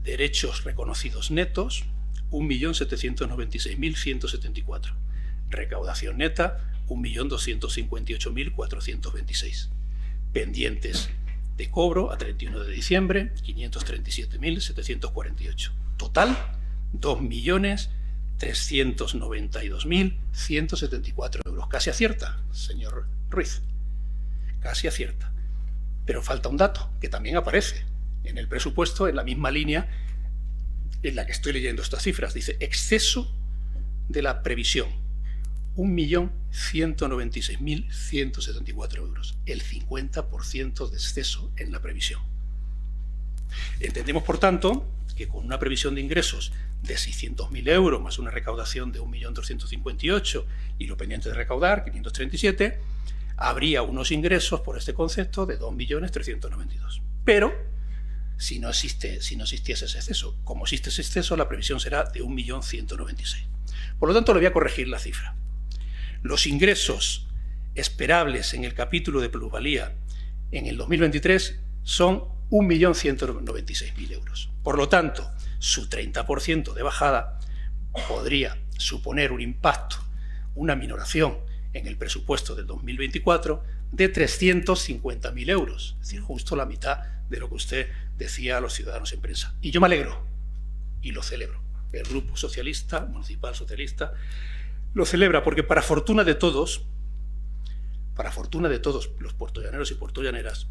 Derechos reconocidos netos, 1.796.174. Recaudación neta, 1.258.426. Pendientes de cobro a 31 de diciembre, 537.748. Total, 2.392.174 euros. Casi acierta, señor Ruiz. Casi acierta. Pero falta un dato que también aparece en el presupuesto, en la misma línea en la que estoy leyendo estas cifras. Dice, exceso de la previsión, 1.196.174 euros. El 50% de exceso en la previsión. Entendemos, por tanto, que con una previsión de ingresos de 600.000 euros más una recaudación de 1.258.000 y lo pendiente de recaudar, 537, habría unos ingresos por este concepto de 2.392.000. Pero, si no existiese ese exceso, como existe ese exceso, la previsión será de 1.196.000. Por lo tanto, le voy a corregir la cifra. Los ingresos esperables en el capítulo de plusvalía en el 2023 son 1.196.000 euros. Por lo tanto, su 30% de bajada podría suponer un impacto, una minoración en el presupuesto del 2024 de 350.000 euros, es decir, justo la mitad de lo que usted decía a los ciudadanos en prensa. Y yo me alegro y lo celebro. El Grupo Socialista, Municipal Socialista, lo celebra porque para fortuna de todos los puertollaneros y puertollaneras,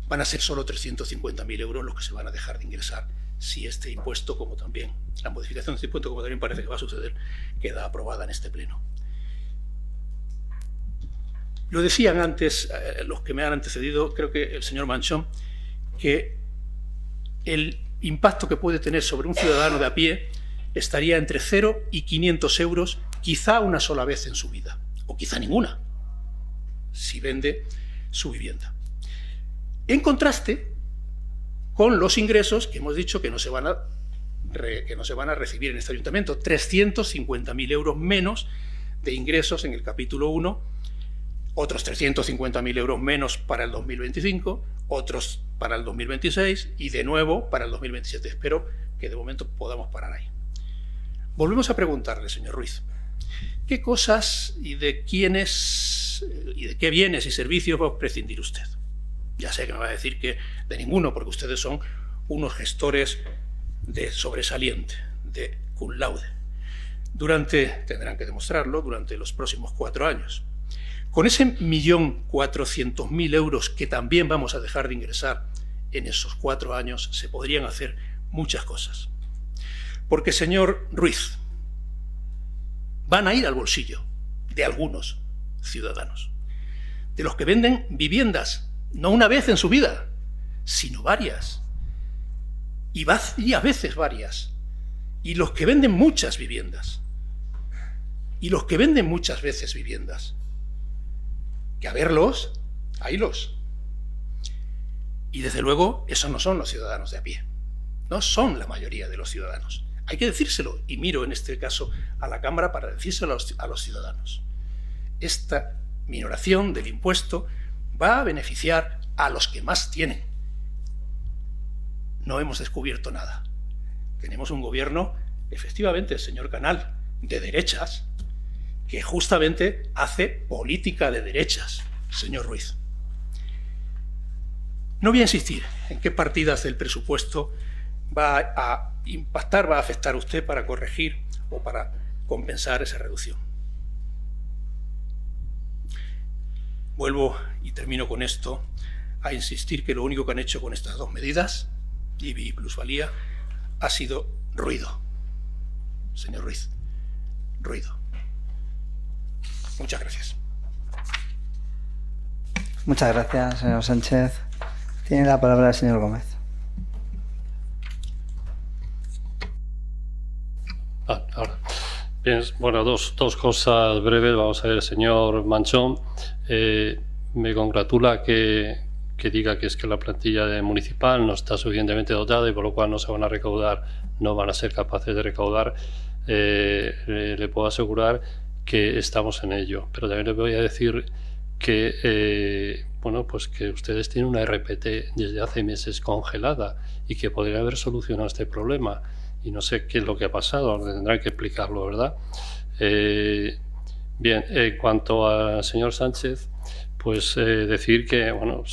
van a ser solo 350.000 euros los que se van a dejar de ingresar si este impuesto, como también la modificación de este impuesto, como también parece que va a suceder, queda aprobada en este pleno. Lo decían antes los que me han antecedido, creo que el señor Manchón, que el impacto que puede tener sobre un ciudadano de a pie estaría entre 0 y 500 euros, quizá una sola vez en su vida, o quizá ninguna, si vende su vivienda. En contraste con los ingresos que hemos dicho que no se van a recibir en este ayuntamiento, 350.000 euros menos de ingresos en el capítulo 1, otros 350.000 euros menos para el 2025, otros para el 2026 y de nuevo para el 2027. Espero que de momento podamos parar ahí. Volvemos a preguntarle, señor Ruiz, ¿qué cosas y de quiénes y de qué bienes y servicios va a prescindir usted? Ya sé que me va a decir que de ninguno, porque ustedes son unos gestores de sobresaliente, de cum laude. Tendrán que demostrarlo durante los próximos 4 años. Con ese 1.400.000 euros que también vamos a dejar de ingresar en esos 4 años, se podrían hacer muchas cosas. Porque, señor Ruiz, van a ir al bolsillo de algunos ciudadanos, de los que venden viviendas, no una vez en su vida, sino varias, y a veces varias, y los que venden muchas viviendas, y los que venden muchas veces viviendas, que a verlos, haylos. Y desde luego, esos no son los ciudadanos de a pie, no son la mayoría de los ciudadanos. Hay que decírselo, y miro en este caso a la Cámara para decírselo a los ciudadanos. Esta minoración del impuesto va a beneficiar a los que más tienen. No hemos descubierto nada. Tenemos un gobierno, efectivamente, señor Canal, de derechas, que justamente hace política de derechas, señor Ruiz. No voy a insistir en qué partidas del presupuesto va a impactar, va a afectar usted para corregir o para compensar esa reducción. Vuelvo, y termino con esto, a insistir que lo único que han hecho con estas dos medidas, IBI y plusvalía, ha sido ruido. Señor Ruiz, ruido. Muchas gracias. Muchas gracias, señor Sánchez. Tiene la palabra el señor Gómez. Ahora. Bien, bueno, dos cosas breves. Vamos a ver, señor Manchón. Me congratula que diga que es que la plantilla municipal no está suficientemente dotada y por lo cual no se van a recaudar, no van a ser capaces de recaudar. Le puedo asegurar que estamos en ello, pero también le voy a decir que bueno, pues que ustedes tienen una RPT desde hace meses congelada y que podría haber solucionado este problema y no sé qué es lo que ha pasado, tendrán que explicarlo, ¿verdad? Bien, en cuanto al señor Sánchez, pues decir que, bueno,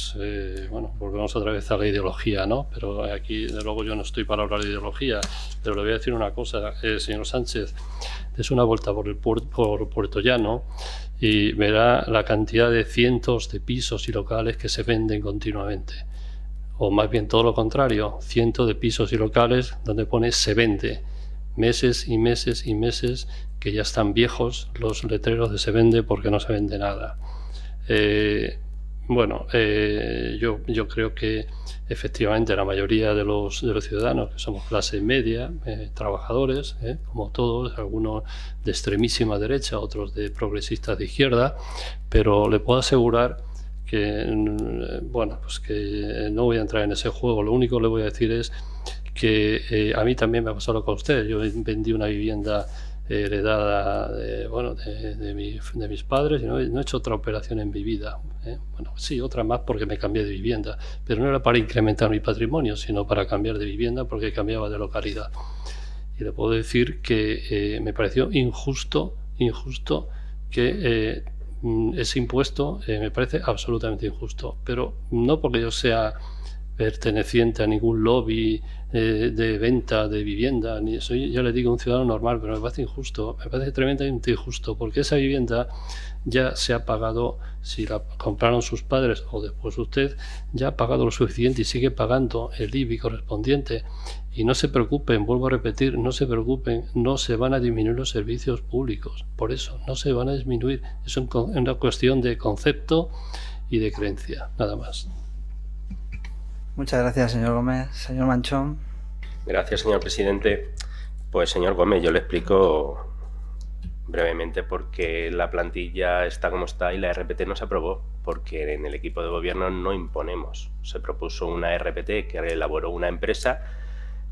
volvemos otra vez a la ideología, ¿no? Pero aquí, de luego, yo no estoy para hablar de ideología, pero le voy a decir una cosa, señor Sánchez, es una vuelta por Puerto Llano y verá la cantidad de cientos de pisos y locales que se venden continuamente. O más bien todo lo contrario, cientos de pisos y locales donde pone se vende. Meses y meses y meses que ya están viejos los letreros de se vende porque no se vende nada. Yo creo que efectivamente la mayoría de los ciudadanos que somos clase media, trabajadores, como todos, algunos de extremísima derecha, otros de progresistas de izquierda, pero le puedo asegurar que que no voy a entrar en ese juego. Lo único que le voy a decir es que a mí también me ha pasado con usted. Yo vendí una vivienda heredada de mis padres y no he hecho otra operación en mi vida. Bueno, sí, otra más porque me cambié de vivienda, pero no era para incrementar mi patrimonio, sino para cambiar de vivienda porque cambiaba de localidad. Y le puedo decir que me pareció injusto que ese impuesto me parece absolutamente injusto, pero no porque yo sea perteneciente a ningún lobby de venta de vivienda, ni soy, ya le digo, un ciudadano normal, pero me parece injusto, me parece tremendamente injusto, porque esa vivienda ya se ha pagado, si la compraron sus padres o después usted, ya ha pagado lo suficiente y sigue pagando el IBI correspondiente. Y no se preocupen, vuelvo a repetir, no se preocupen, no se van a disminuir los servicios públicos, por eso, no se van a disminuir, es una cuestión de concepto y de creencia, nada más. Muchas gracias, señor Gómez. Señor Manchón. Gracias, señor presidente. Pues, señor Gómez, yo le explico brevemente por qué la plantilla está como está y la RPT no se aprobó, porque en el equipo de gobierno no imponemos. Se propuso una RPT que elaboró una empresa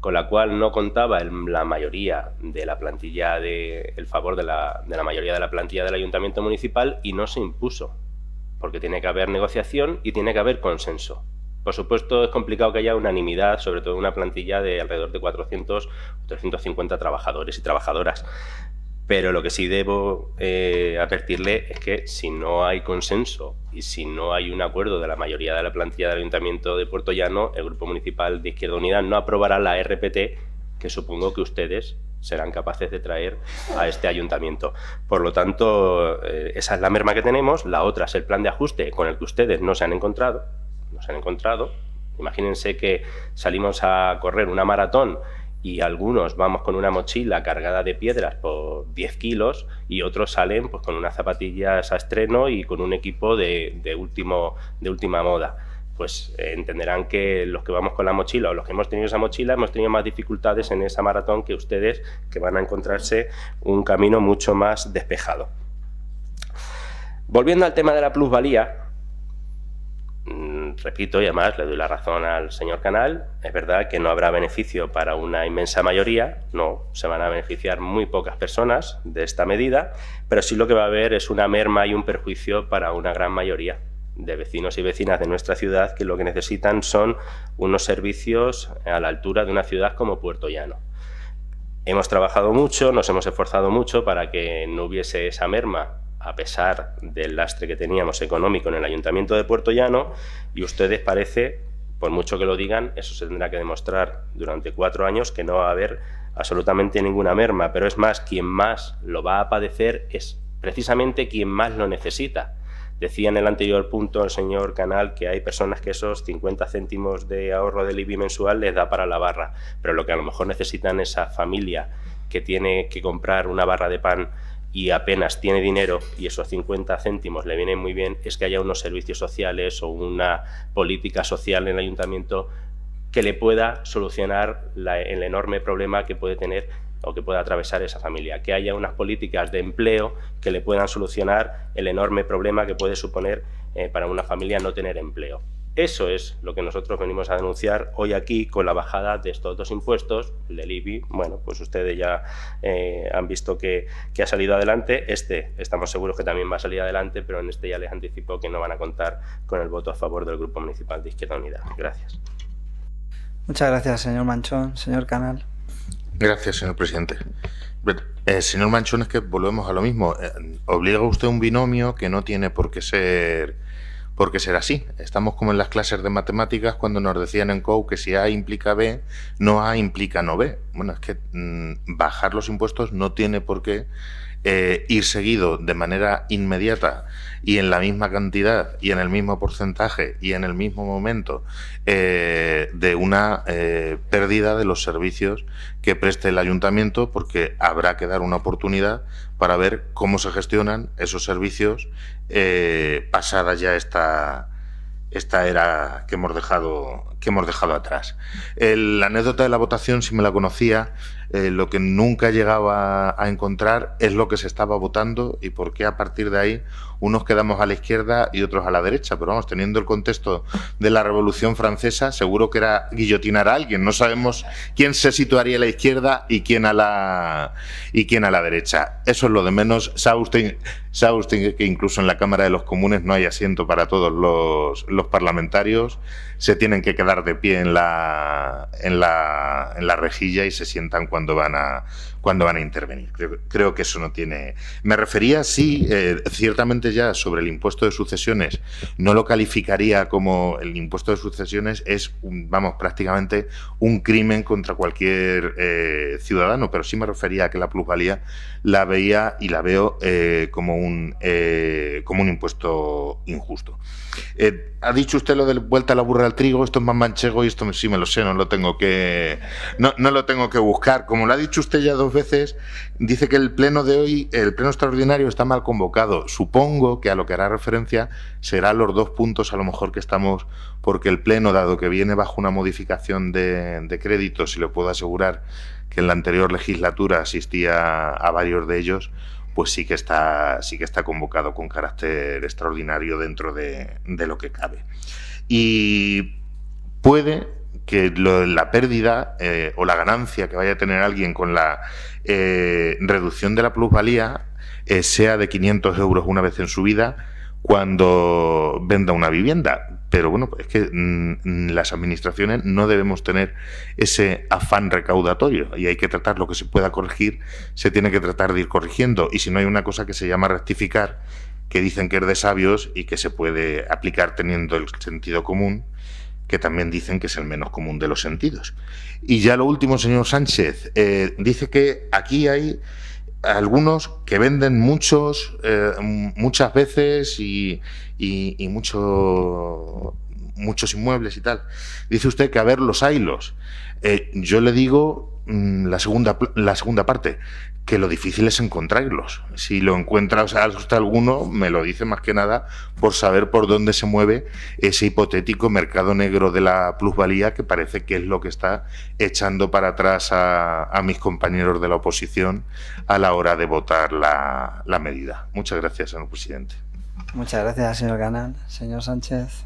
con la cual no contaba la mayoría de la plantilla el favor de la mayoría de la plantilla del ayuntamiento municipal y no se impuso, porque tiene que haber negociación y tiene que haber consenso. Por supuesto, es complicado que haya unanimidad, sobre todo en una plantilla de alrededor de 400 o 350 trabajadores y trabajadoras. Pero lo que sí debo advertirle es que si no hay consenso y si no hay un acuerdo de la mayoría de la plantilla del Ayuntamiento de Puerto Llano, el Grupo Municipal de Izquierda Unida no aprobará la RPT que supongo que ustedes serán capaces de traer a este ayuntamiento. Por lo tanto, esa es la merma que tenemos. La otra es el plan de ajuste con el que ustedes no se han encontrado. Imagínense que salimos a correr una maratón y algunos vamos con una mochila cargada de piedras por 10 kilos y otros salen pues con unas zapatillas a estreno y con un equipo de última moda. Pues entenderán que los que vamos con la mochila o los que hemos tenido esa mochila hemos tenido más dificultades en esa maratón que ustedes, que van a encontrarse un camino mucho más despejado. Volviendo al tema de la plusvalía, repito, y además le doy la razón al señor Canal, es verdad que no habrá beneficio para una inmensa mayoría, no, se van a beneficiar muy pocas personas de esta medida, pero sí lo que va a haber es una merma y un perjuicio para una gran mayoría de vecinos y vecinas de nuestra ciudad que lo que necesitan son unos servicios a la altura de una ciudad como Puerto Llano. Hemos trabajado mucho, nos hemos esforzado mucho para que no hubiese esa merma, a pesar del lastre que teníamos económico en el Ayuntamiento de Puerto Llano, y ustedes parece por mucho que lo digan, eso se tendrá que demostrar durante 4 años que no va a haber absolutamente ninguna merma, pero es más, quien más lo va a padecer es precisamente quien más lo necesita. Decía en el anterior punto el señor Canal que hay personas que esos 50 céntimos de ahorro del IBI mensual les da para la barra, pero lo que a lo mejor necesitan esa familia que tiene que comprar una barra de pan y apenas tiene dinero y esos 50 céntimos le vienen muy bien, es que haya unos servicios sociales o una política social en el ayuntamiento que le pueda solucionar el enorme problema que puede tener o que pueda atravesar esa familia, que haya unas políticas de empleo que le puedan solucionar el enorme problema que puede suponer para una familia no tener empleo. Eso es lo que nosotros venimos a denunciar hoy aquí con la bajada de estos 2 impuestos, el del IBI. Bueno, pues ustedes ya han visto que ha salido adelante. Estamos seguros que también va a salir adelante, pero en este ya les anticipo que no van a contar con el voto a favor del Grupo Municipal de Izquierda Unida. Gracias. Muchas gracias, señor Manchón. Señor Canal. Gracias, señor presidente. Señor Manchón, es que volvemos a lo mismo. Obliga usted a un binomio que no tiene por qué ser así. Estamos como en las clases de matemáticas cuando nos decían en COU que si A implica B, no A implica no B. Bueno, es que bajar los impuestos no tiene por qué ir seguido de manera inmediata y en la misma cantidad y en el mismo porcentaje y en el mismo momento de una pérdida de los servicios que preste el ayuntamiento, porque habrá que dar una oportunidad para ver cómo se gestionan esos servicios pasada ya esta era que hemos dejado atrás. La anécdota de la votación, si me la conocía, lo que nunca llegaba a encontrar es lo que se estaba votando y por qué a partir de ahí unos quedamos a la izquierda y otros a la derecha. Pero vamos, teniendo el contexto de la Revolución Francesa, seguro que era guillotinar a alguien. No sabemos quién se situaría a la izquierda y quién a la derecha. Eso es lo de menos. Sabe usted que incluso en la Cámara de los Comunes no hay asiento para todos los parlamentarios. Se tienen que quedar de pie en la rejilla y se sientan cuando van a intervenir. Creo que eso no tiene... Me refería, sí, ciertamente ya sobre el impuesto de sucesiones. No lo calificaría como el impuesto de sucesiones, es, prácticamente un crimen contra cualquier ciudadano, pero sí me refería a que la plusvalía la veía y la veo como un impuesto injusto. Ha dicho usted lo de vuelta a la burra al trigo, esto es más manchego y esto sí me lo sé, no lo tengo que buscar. Como lo ha dicho usted ya 2 veces, dice que el pleno de hoy, el pleno extraordinario, está mal convocado. Supongo que a lo que hará referencia será los 2 puntos a lo mejor que estamos, porque el pleno, dado que viene bajo una modificación de créditos, y le puedo asegurar que en la anterior legislatura asistía a varios de ellos, pues sí que está convocado con carácter extraordinario dentro de lo que cabe. Y puede que la pérdida o la ganancia que vaya a tener alguien con la reducción de la plusvalía sea de 500 euros una vez en su vida cuando venda una vivienda. Pero bueno, es que las administraciones no debemos tener ese afán recaudatorio y hay que tratar lo que se pueda corregir, se tiene que tratar de ir corrigiendo. Y si no, hay una cosa que se llama rectificar, que dicen que es de sabios y que se puede aplicar teniendo el sentido común, que también dicen que es el menos común de los sentidos. Y ya lo último, señor Sánchez, dice que aquí hay algunos que venden muchas veces y muchos inmuebles y tal. Dice usted que a ver los haylos. Yo le digo la segunda parte, que lo difícil es encontrarlos. Si lo encuentra usted alguno, me lo dice más que nada por saber por dónde se mueve ese hipotético mercado negro de la plusvalía, que parece que es lo que está echando para atrás a mis compañeros de la oposición a la hora de votar la medida. Muchas gracias, señor presidente. Muchas gracias, señor Canal. Señor Sánchez.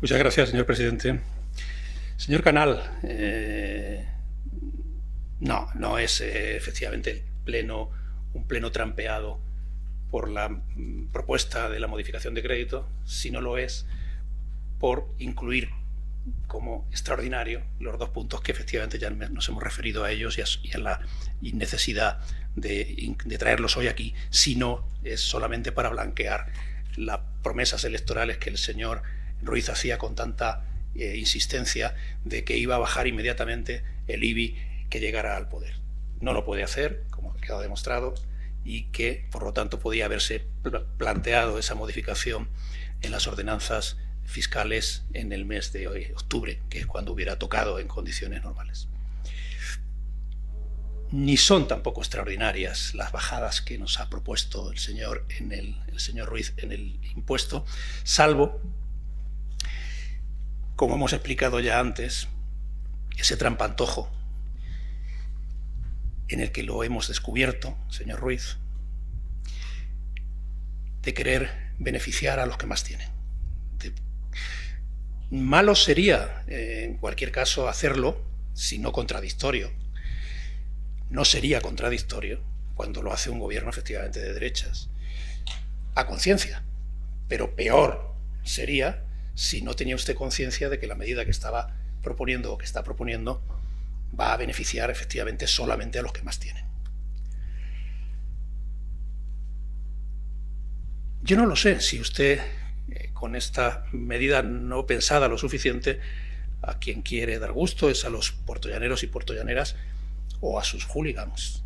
Muchas gracias, señor presidente. Señor Canal, no es efectivamente un pleno trampeado por la propuesta de la modificación de crédito, sino lo es por incluir como extraordinario los 2 puntos que efectivamente ya nos hemos referido a ellos y a la necesidad de traerlos hoy aquí, si no es solamente para blanquear las promesas electorales que el señor Ruiz hacía con tanta insistencia de que iba a bajar inmediatamente el IBI que llegara al poder. No lo puede hacer, como ha quedado demostrado, y que, por lo tanto, podía haberse planteado esa modificación en las ordenanzas fiscales en el mes de octubre, que es cuando hubiera tocado en condiciones normales. Ni son tampoco extraordinarias las bajadas que nos ha propuesto el señor Ruiz en el impuesto, salvo, como hemos explicado ya antes, ese trampantojo en el que lo hemos descubierto, señor Ruiz, de querer beneficiar a los que más tienen. Malo sería, en cualquier caso, hacerlo, si no contradictorio. No sería contradictorio cuando lo hace un gobierno efectivamente de derechas, a conciencia. Pero peor sería si no tenía usted conciencia de que la medida que estaba proponiendo o que está proponiendo va a beneficiar efectivamente solamente a los que más tienen. Yo no lo sé si usted, con esta medida no pensada lo suficiente, a quien quiere dar gusto es a los puertollaneros y puertollaneras o a sus hooligans.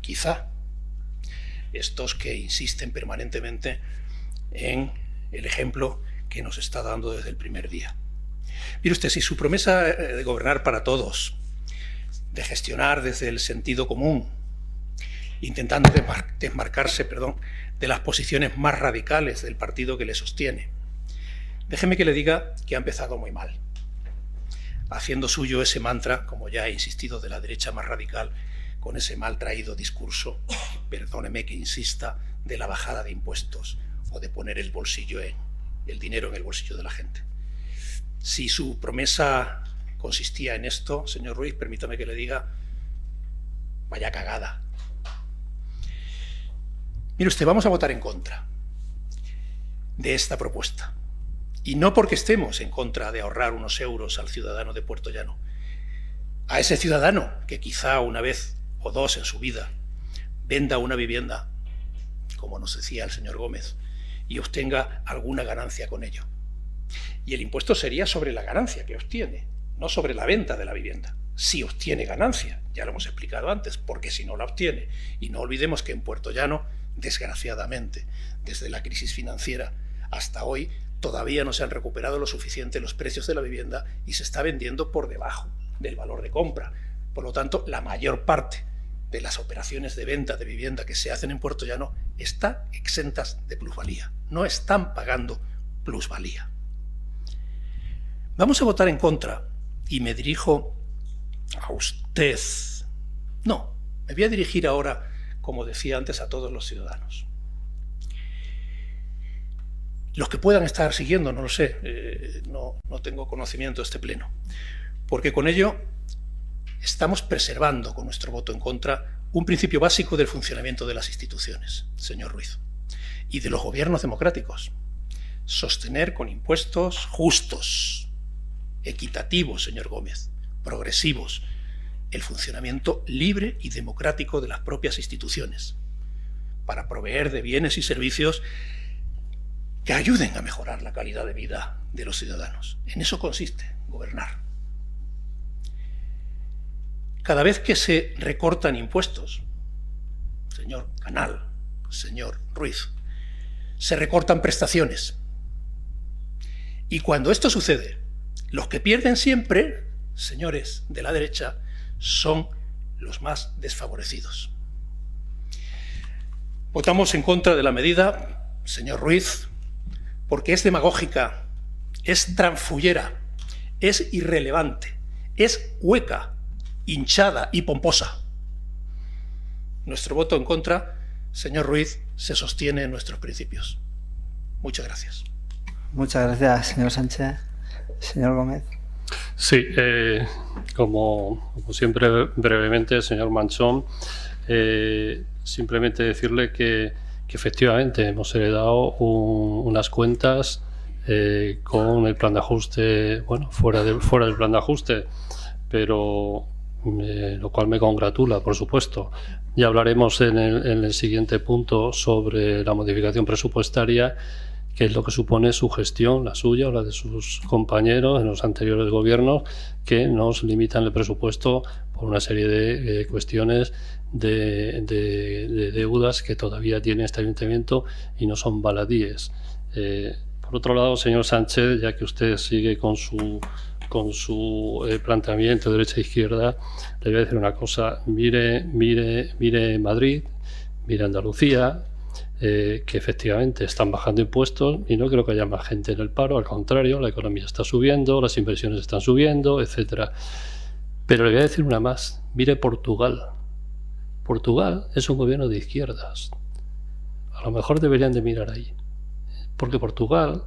Quizá estos que insisten permanentemente en el ejemplo que nos está dando desde el primer día. Mire usted, si su promesa de gobernar para todos, de gestionar desde el sentido común, intentando desmarcarse, de las posiciones más radicales del partido que le sostiene, déjeme que le diga que ha empezado muy mal, haciendo suyo ese mantra, como ya he insistido, de la derecha más radical, con ese mal traído discurso, perdóneme que insista, de la bajada de impuestos o de poner el dinero en el bolsillo de la gente. Si su promesa consistía en esto, señor Ruiz, permítame que le diga, vaya cagada. Mire usted, vamos a votar en contra de esta propuesta. Y no porque estemos en contra de ahorrar unos euros al ciudadano de Puertollano. A ese ciudadano que quizá una vez o dos en su vida venda una vivienda, como nos decía el señor Gómez, y obtenga alguna ganancia con ello. Y el impuesto sería sobre la ganancia que obtiene, no sobre la venta de la vivienda. Si obtiene ganancia, ya lo hemos explicado antes, porque si no la obtiene, y no olvidemos que en Puertollano, desgraciadamente, desde la crisis financiera hasta hoy, todavía no se han recuperado lo suficiente los precios de la vivienda y se está vendiendo por debajo del valor de compra. Por lo tanto, la mayor parte de las operaciones de venta de vivienda que se hacen en Puertollano están exentas de plusvalía, no están pagando plusvalía. Vamos a votar en contra y me dirijo a usted. No, me voy a dirigir ahora, como decía antes, a todos los ciudadanos. Los que puedan estar siguiendo, no lo sé, no tengo conocimiento de este pleno, porque con ello estamos preservando con nuestro voto en contra un principio básico del funcionamiento de las instituciones, señor Ruiz, y de los gobiernos democráticos. Sostener con impuestos justos, equitativos, señor Gómez, progresivos, el funcionamiento libre y democrático de las propias instituciones, para proveer de bienes y servicios que ayuden a mejorar la calidad de vida de los ciudadanos. En eso consiste gobernar. Cada vez que se recortan impuestos, señor Canal, señor Ruiz, se recortan prestaciones. Y cuando esto sucede, los que pierden siempre, señores de la derecha, son los más desfavorecidos. Votamos en contra de la medida, señor Ruiz, porque es demagógica, es tranfullera, es irrelevante, es hueca, hinchada y pomposa. Nuestro voto en contra, señor Ruiz, se sostiene en nuestros principios. Muchas gracias. Muchas gracias, señor Sánchez. Señor Gómez. Sí, como siempre, brevemente, señor Manchón, simplemente decirle que efectivamente hemos heredado unas cuentas con el plan de ajuste, bueno, fuera del plan de ajuste, pero lo cual me congratula, por supuesto. Ya hablaremos en el siguiente punto sobre la modificación presupuestaria, que es lo que supone su gestión, la suya o la de sus compañeros en los anteriores gobiernos, que nos limitan el presupuesto por una serie de cuestiones de deudas que todavía tiene este ayuntamiento y no son baladíes. Por otro lado, señor Sánchez, ya que usted sigue con su planteamiento derecha-izquierda, le voy a decir una cosa. Mire Madrid, mire Andalucía, que efectivamente están bajando impuestos y no creo que haya más gente en el paro, al contrario, la economía está subiendo, las inversiones están subiendo, etcétera. Pero le voy a decir una más. Mire Portugal. Portugal es un gobierno de izquierdas. A lo mejor deberían de mirar ahí. Porque Portugal,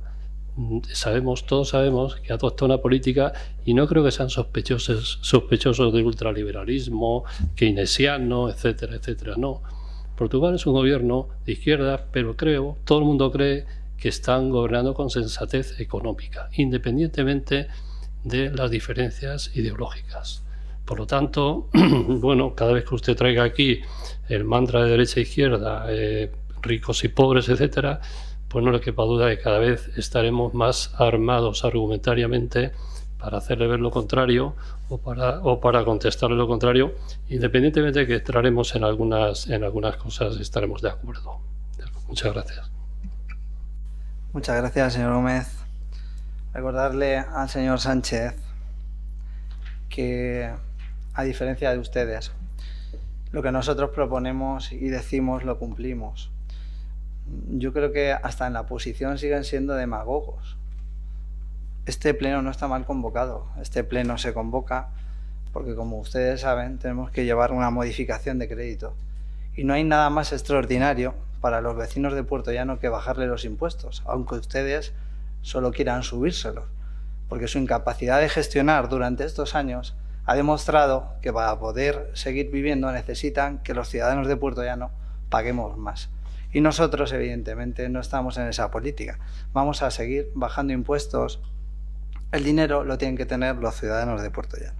todos sabemos que adopta una política, y no creo que sean sospechosos del ultraliberalismo, keynesiano, etcétera, etcétera. No. Portugal es un gobierno de izquierda, pero todo el mundo cree que están gobernando con sensatez económica, independientemente de las diferencias ideológicas. Por lo tanto, bueno, cada vez que usted traiga aquí el mantra de derecha e izquierda, ricos y pobres, etcétera, pues no le quepa duda de que cada vez estaremos más armados argumentariamente para hacerle ver lo contrario o para contestarle lo contrario, independientemente de que entraremos en algunas cosas, estaremos de acuerdo. Muchas gracias. Muchas gracias, señor Gómez. Recordarle al señor Sánchez que, a diferencia de ustedes, lo que nosotros proponemos y decimos lo cumplimos. Yo creo que hasta en la oposición siguen siendo demagogos. Este pleno no está mal convocado. Este pleno se convoca porque, como ustedes saben, tenemos que llevar una modificación de crédito. Y no hay nada más extraordinario para los vecinos de Puerto Llano que bajarle los impuestos, aunque ustedes solo quieran subírselos. Porque su incapacidad de gestionar durante estos años ha demostrado que para poder seguir viviendo necesitan que los ciudadanos de Puerto Llano paguemos más. Y nosotros, evidentemente, no estamos en esa política. Vamos a seguir bajando impuestos. El dinero lo tienen que tener los ciudadanos de Puerto Llano.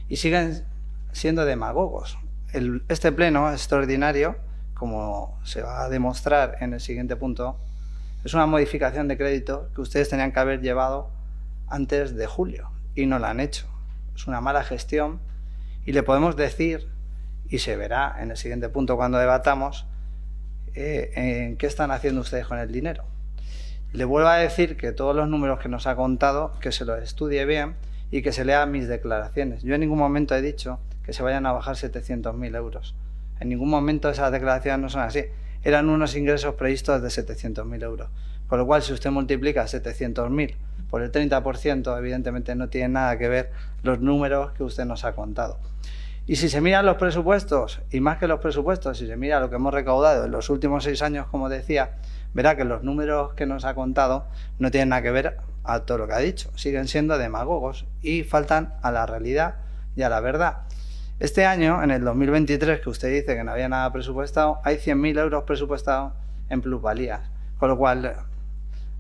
Y siguen siendo demagogos. Este pleno extraordinario, como se va a demostrar en el siguiente punto, es una modificación de crédito que ustedes tenían que haber llevado antes de julio y no la han hecho. Es una mala gestión y le podemos decir, y se verá en el siguiente punto cuando debatamos, en qué están haciendo ustedes con el dinero. Le vuelvo a decir que todos los números que nos ha contado, que se los estudie bien y que se lea mis declaraciones. Yo en ningún momento he dicho que se vayan a bajar 700.000 euros. En ningún momento esas declaraciones no son así. Eran unos ingresos previstos de 700.000 euros. Con lo cual, si usted multiplica 700.000 por el 30%, evidentemente no tiene nada que ver los números que usted nos ha contado. Y si se miran los presupuestos, y más que los presupuestos, si se mira lo que hemos recaudado en los últimos 6 años, como decía, verá que los números que nos ha contado no tienen nada que ver a todo lo que ha dicho. Siguen siendo demagogos y faltan a la realidad y a la verdad. Este año, en el 2023, que usted dice que no había nada presupuestado, hay 100.000 euros presupuestados en plusvalías. Con lo cual,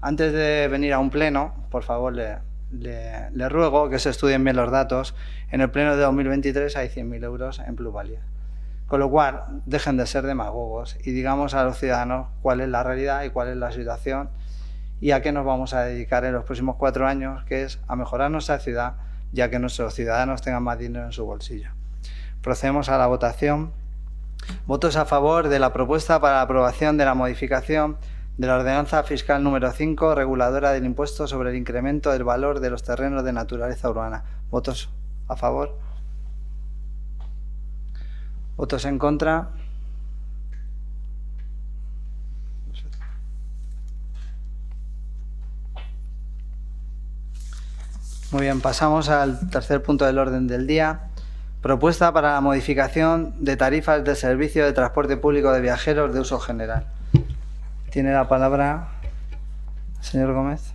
antes de venir a un pleno, por favor, le ruego que se estudien bien los datos. En el pleno de 2023 hay 100.000 euros en plusvalía. Con lo cual, dejen de ser demagogos y digamos a los ciudadanos cuál es la realidad y cuál es la situación y a qué nos vamos a dedicar en los próximos 4 años, que es a mejorar nuestra ciudad y a que nuestros ciudadanos tengan más dinero en su bolsillo. Procedemos a la votación. Votos a favor de la propuesta para la aprobación de la modificación de la Ordenanza Fiscal número 5, reguladora del impuesto sobre el incremento del valor de los terrenos de naturaleza urbana. ¿Votos a favor? ¿Votos en contra? Muy bien, pasamos al tercer punto del orden del día. Propuesta para la modificación de tarifas del servicio de transporte público de viajeros de uso general. Tiene la palabra el señor Gómez.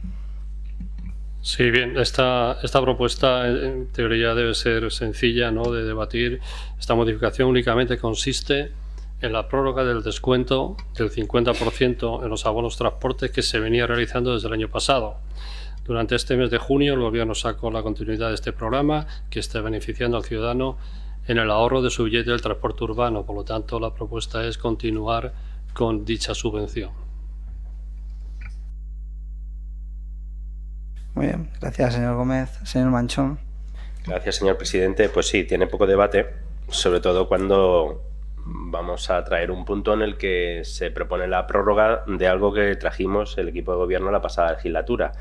Sí, bien, esta propuesta en teoría debe ser sencilla, ¿no?, de debatir. Esta modificación únicamente consiste en la prórroga del descuento del 50% en los abonos transportes que se venía realizando desde el año pasado. Durante este mes de junio, el Gobierno sacó la continuidad de este programa que está beneficiando al ciudadano en el ahorro de su billete del transporte urbano. Por lo tanto, la propuesta es continuar con dicha subvención. Muy bien, gracias, señor Gómez. Señor Manchón. Gracias, señor presidente. Pues sí, tiene poco debate, sobre todo cuando vamos a traer un punto en el que se propone la prórroga de algo que trajimos el equipo de gobierno la pasada legislatura,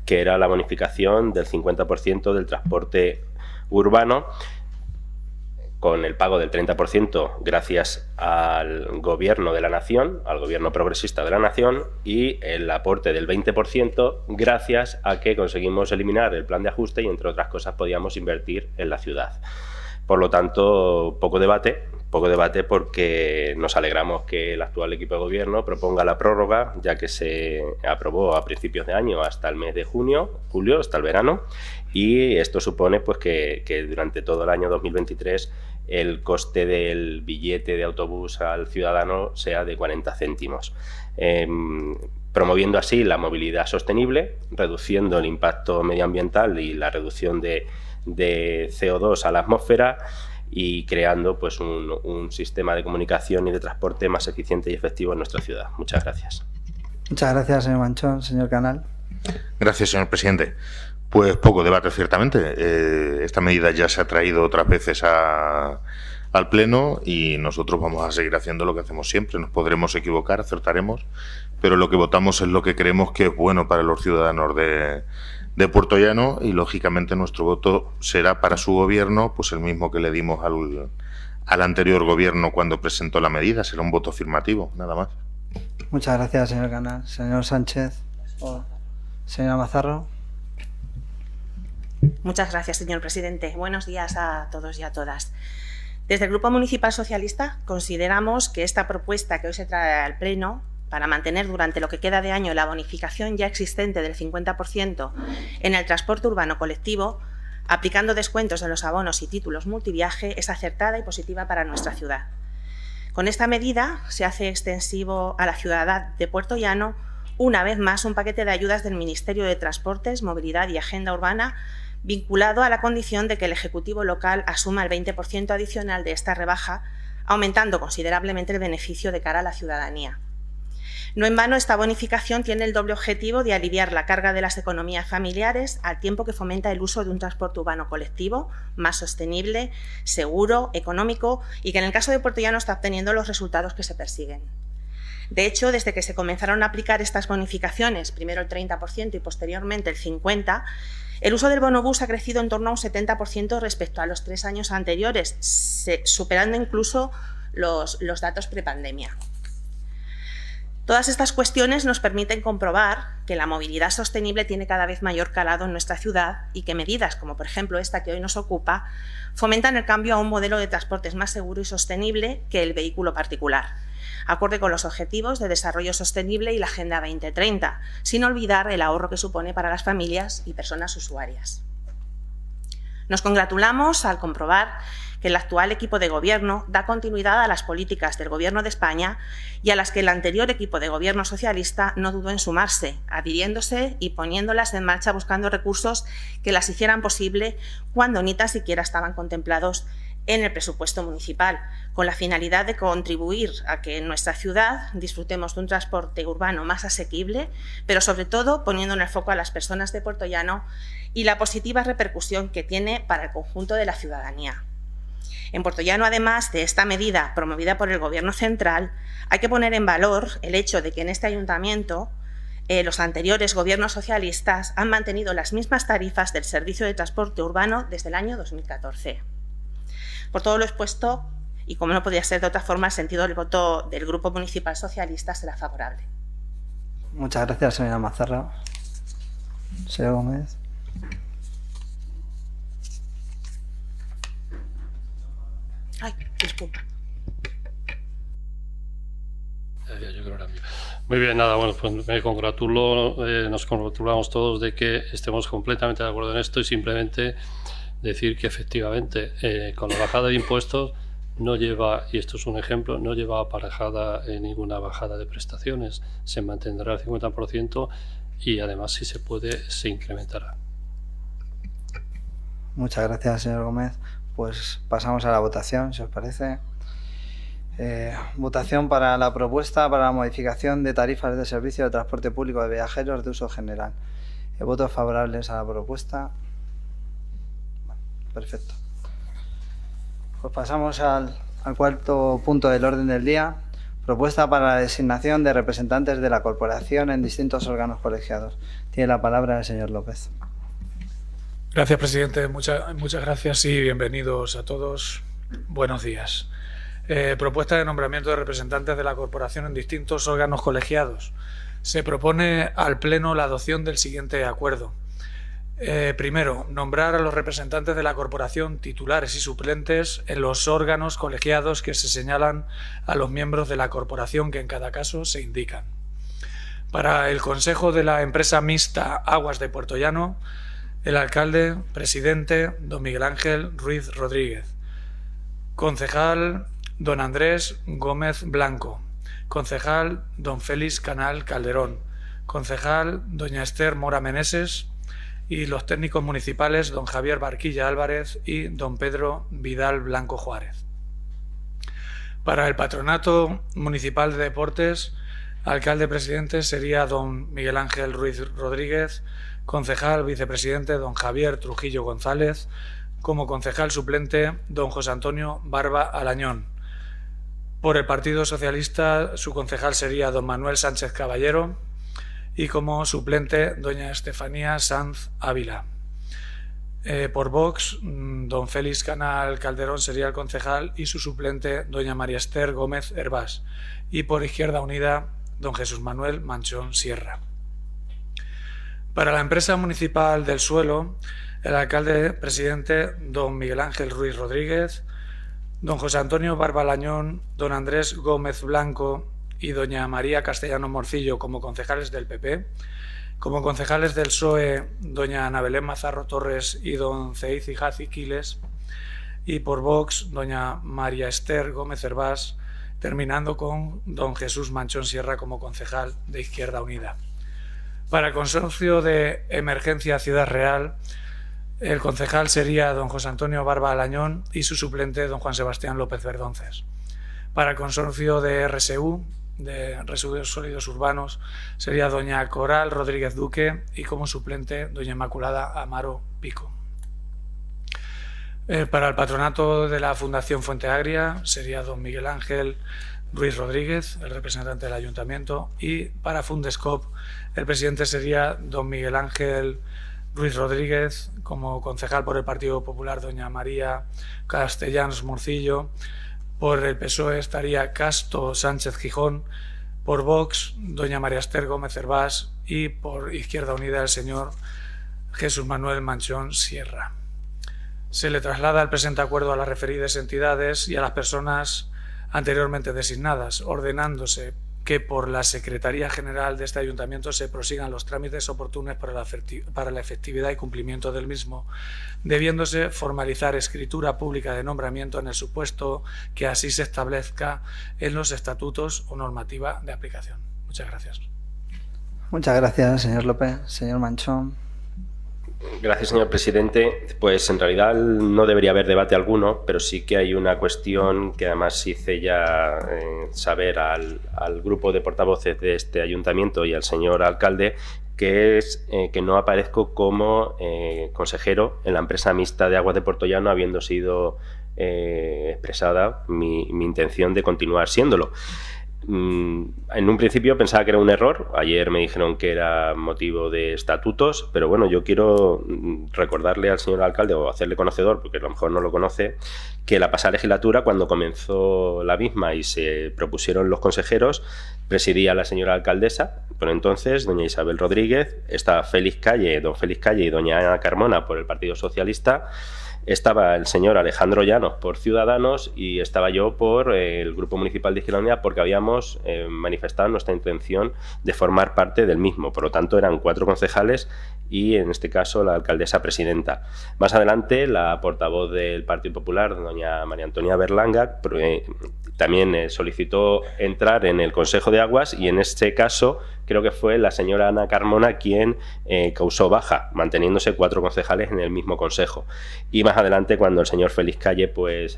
que era la bonificación del 50% del transporte urbano, con el pago del 30% gracias al Gobierno de la Nación, al Gobierno progresista de la Nación, y el aporte del 20% gracias a que conseguimos eliminar el plan de ajuste y, entre otras cosas, podíamos invertir en la ciudad. Por lo tanto, poco debate porque nos alegramos que el actual equipo de gobierno proponga la prórroga, ya que se aprobó a principios de año hasta el mes de julio, hasta el verano, y esto supone pues que durante todo el año 2023 el coste del billete de autobús al ciudadano sea de 40 céntimos. Promoviendo así la movilidad sostenible, reduciendo el impacto medioambiental y la reducción de CO2 a la atmósfera, y creando pues un sistema de comunicación y de transporte más eficiente y efectivo en nuestra ciudad. Muchas gracias. Muchas gracias, señor Manchón. Señor Canal. Gracias, señor presidente. Pues poco debate, ciertamente. Esta medida ya se ha traído otras veces al Pleno y nosotros vamos a seguir haciendo lo que hacemos siempre. Nos podremos equivocar, acertaremos, pero lo que votamos es lo que creemos que es bueno para los ciudadanos de Puertollano, y lógicamente nuestro voto será para su gobierno pues el mismo que le dimos al anterior gobierno cuando presentó la medida. Será un voto afirmativo, nada más. Muchas gracias, señor Canal. Señor Sánchez. Señora Mazarro. Muchas gracias, señor presidente. Buenos días a todos y a todas. Desde el Grupo Municipal Socialista consideramos que esta propuesta que hoy se trae al Pleno para mantener durante lo que queda de año la bonificación ya existente del 50% en el transporte urbano colectivo, aplicando descuentos en los abonos y títulos multiviaje, es acertada y positiva para nuestra ciudad. Con esta medida se hace extensivo a la ciudad de Puertollano una vez más un paquete de ayudas del Ministerio de Transportes, Movilidad y Agenda Urbana, vinculado a la condición de que el Ejecutivo local asuma el 20% adicional de esta rebaja, aumentando considerablemente el beneficio de cara a la ciudadanía. No en vano, esta bonificación tiene el doble objetivo de aliviar la carga de las economías familiares al tiempo que fomenta el uso de un transporte urbano colectivo más sostenible, seguro, económico y que en el caso de Puertollano está obteniendo los resultados que se persiguen. De hecho, desde que se comenzaron a aplicar estas bonificaciones, primero el 30% y posteriormente el 50%, el uso del bonobús ha crecido en torno a un 70% respecto a los 3 años anteriores, superando incluso los datos prepandemia. Todas estas cuestiones nos permiten comprobar que la movilidad sostenible tiene cada vez mayor calado en nuestra ciudad y que medidas como, por ejemplo, esta que hoy nos ocupa, fomentan el cambio a un modelo de transportes más seguro y sostenible que el vehículo particular, acorde con los objetivos de desarrollo sostenible y la Agenda 2030, sin olvidar el ahorro que supone para las familias y personas usuarias. Nos congratulamos al comprobar que el actual equipo de gobierno da continuidad a las políticas del Gobierno de España y a las que el anterior equipo de gobierno socialista no dudó en sumarse, adhiriéndose y poniéndolas en marcha buscando recursos que las hicieran posible cuando ni tan siquiera estaban contemplados en el presupuesto municipal, con la finalidad de contribuir a que en nuestra ciudad disfrutemos de un transporte urbano más asequible, pero sobre todo poniendo en el foco a las personas de Puertollano y la positiva repercusión que tiene para el conjunto de la ciudadanía. En Puertollano, además de esta medida promovida por el Gobierno central, hay que poner en valor el hecho de que en este ayuntamiento los anteriores gobiernos socialistas han mantenido las mismas tarifas del servicio de transporte urbano desde el año 2014. Por todo lo expuesto, y como no podía ser de otra forma, el sentido del voto del Grupo Municipal Socialista será favorable. Muchas gracias, señora Mazarra. Señor Gómez. Ay, disculpa. Yo creo que era mío. Muy bien, nada, bueno, pues me congratulo, nos congratulamos todos de que estemos completamente de acuerdo en esto y simplemente decir que efectivamente con la bajada de impuestos no lleva, y esto es un ejemplo, no lleva aparejada ninguna bajada de prestaciones, se mantendrá el 50% y además si se puede se incrementará. Muchas gracias, señor Gómez. Pues pasamos a la votación, si os parece. Votación para la propuesta para la modificación de tarifas de servicio de transporte público de viajeros de uso general. ¿Votos favorables a la propuesta? Bueno, perfecto. Pues pasamos al cuarto punto del orden del día. Propuesta para la designación de representantes de la corporación en distintos órganos colegiados. Tiene la palabra el señor López. Gracias, presidente. Muchas gracias y bienvenidos a todos. Buenos días. Propuesta de nombramiento de representantes de la corporación en distintos órganos colegiados. Se propone al Pleno la adopción del siguiente acuerdo. Primero, nombrar a los representantes de la corporación titulares y suplentes en los órganos colegiados que se señalan a los miembros de la corporación que en cada caso se indican. Para el Consejo de la Empresa Mixta Aguas de Puertollano, el alcalde, presidente, don Miguel Ángel Ruiz Rodríguez. Concejal, don Andrés Gómez Blanco. Concejal, don Félix Canal Calderón. Concejal, doña Esther Mora Meneses. Y los técnicos municipales, don Javier Barquilla Álvarez y don Pedro Vidal Blanco Juárez. Para el Patronato Municipal de Deportes, alcalde presidente sería don Miguel Ángel Ruiz Rodríguez, concejal vicepresidente don Javier Trujillo González, como concejal suplente don José Antonio Barba Alañón. Por el Partido Socialista, su concejal sería don Manuel Sánchez Caballero y como suplente doña Estefanía Sanz Ávila. Por Vox, don Félix Canal Calderón sería el concejal y su suplente doña María Esther Gómez Hervás. Y por Izquierda Unida, don Jesús Manuel Manchón Sierra. Para la empresa municipal del suelo, el alcalde presidente don Miguel Ángel Ruiz Rodríguez, don José Antonio Barba Lañón, don Andrés Gómez Blanco y doña María Castellano Morcillo como concejales del PP, como concejales del PSOE doña Ana Belén Mazarro Torres y don Ceiz Ijazi Quiles, y por Vox doña María Esther Gómez Hervás, terminando con don Jesús Manchón Sierra como concejal de Izquierda Unida. Para el Consorcio de Emergencia Ciudad Real, el concejal sería don José Antonio Barba Alañón y su suplente don Juan Sebastián López Verdonces. Para el Consorcio de RSU, de Residuos Sólidos Urbanos, sería doña Coral Rodríguez Duque y como suplente doña Inmaculada Amaro Pico. Para el Patronato de la Fundación Fuente Agria sería don Miguel Ángel Ruiz Rodríguez, el representante del Ayuntamiento, y para Fundescop el presidente sería don Miguel Ángel Ruiz Rodríguez, como concejal por el Partido Popular doña María Castellanos Morcillo. Por el PSOE estaría Casto Sánchez Gijón, por Vox doña María Esther Gómez Hervás y por Izquierda Unida el señor Jesús Manuel Manchón Sierra. Se le traslada el presente acuerdo a las referidas entidades y a las personas anteriormente designadas, ordenándose que por la Secretaría General de este Ayuntamiento se prosigan los trámites oportunos para la efectividad y cumplimiento del mismo, debiéndose formalizar escritura pública de nombramiento en el supuesto que así se establezca en los estatutos o normativa de aplicación. Muchas gracias. Muchas gracias, señor López. Señor Manchón. Gracias, señor presidente. Pues en realidad no debería haber debate alguno, pero sí que hay una cuestión que además hice ya saber al grupo de portavoces de este ayuntamiento y al señor alcalde, que es que no aparezco como consejero en la empresa mixta de Aguas de Puertollano, habiendo sido expresada mi intención de continuar siéndolo. En un principio pensaba que era un error. Ayer me dijeron que era motivo de estatutos, pero bueno, yo quiero recordarle al señor alcalde o hacerle conocedor, porque a lo mejor no lo conoce, que la pasada legislatura, cuando comenzó la misma y se propusieron los consejeros, presidía la señora alcaldesa, por entonces doña Isabel Rodríguez, estaba Félix Calle, don Félix Calle y doña Ana Carmona por el Partido Socialista. Estaba el señor Alejandro Llanos por Ciudadanos y estaba yo por el Grupo Municipal de Izquierda Unida, porque habíamos manifestado nuestra intención de formar parte del mismo. Por lo tanto, eran 4 concejales y, en este caso, la alcaldesa presidenta. Más adelante, la portavoz del Partido Popular, doña María Antonia Berlanga, también solicitó entrar en el Consejo de Aguas y, en este caso, creo que fue la señora Ana Carmona quien causó baja, manteniéndose 4 concejales en el mismo consejo. Y más adelante, cuando el señor Félix Calle pues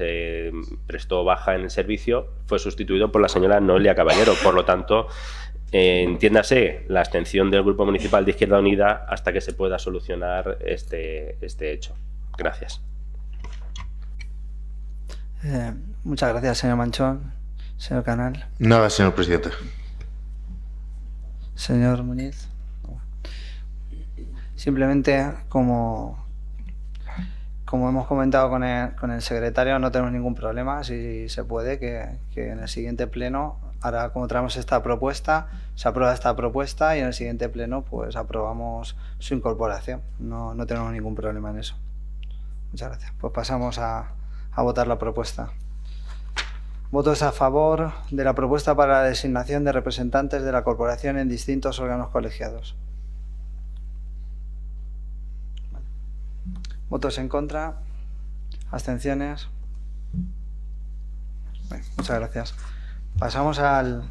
prestó baja en el servicio, fue sustituido por la señora Noelia Caballero. Por lo tanto, Entiéndase la abstención del Grupo Municipal de Izquierda Unida hasta que se pueda solucionar este hecho. Gracias. Muchas gracias, señor Manchón. Señor Canal. Nada, señor presidente. Señor Muniz. Simplemente, como hemos comentado con el secretario, no tenemos ningún problema, si se puede, que en el siguiente pleno, ahora como traemos esta propuesta, se aprueba esta propuesta y en el siguiente pleno pues aprobamos su incorporación. No tenemos ningún problema en eso. Muchas gracias. Pues pasamos a votar la propuesta. Votos a favor de la propuesta para la designación de representantes de la corporación en distintos órganos colegiados. Votos en contra. Abstenciones. Bueno, muchas gracias. Pasamos al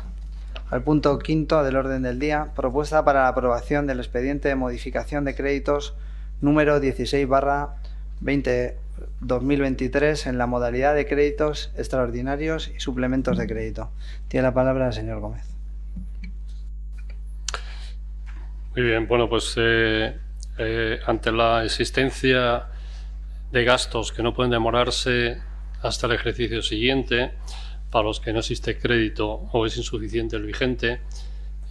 punto quinto del orden del día. Propuesta para la aprobación del expediente de modificación de créditos número 16/2023 en la modalidad de créditos extraordinarios y suplementos de crédito. Tiene la palabra el señor Gómez. Muy bien, bueno, pues ante la existencia de gastos que no pueden demorarse hasta el ejercicio siguiente, para los que no existe crédito o es insuficiente el vigente,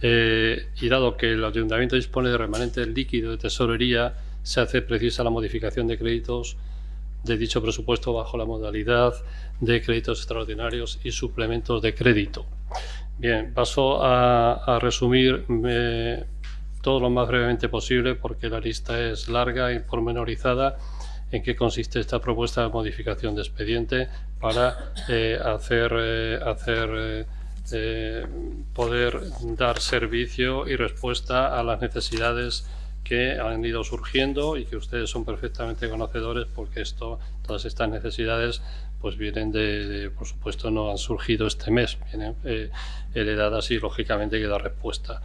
y dado que el Ayuntamiento dispone de remanente líquido de tesorería, se hace precisa la modificación de créditos de dicho presupuesto bajo la modalidad de créditos extraordinarios y suplementos de crédito. Bien, paso a resumir todo lo más brevemente posible, porque la lista es larga y pormenorizada, en qué consiste esta propuesta de modificación de expediente para poder dar servicio y respuesta a las necesidades que han ido surgiendo y que ustedes son perfectamente conocedores, porque todas estas necesidades pues vienen por supuesto, no han surgido este mes, vienen heredadas y lógicamente hay que dar respuesta.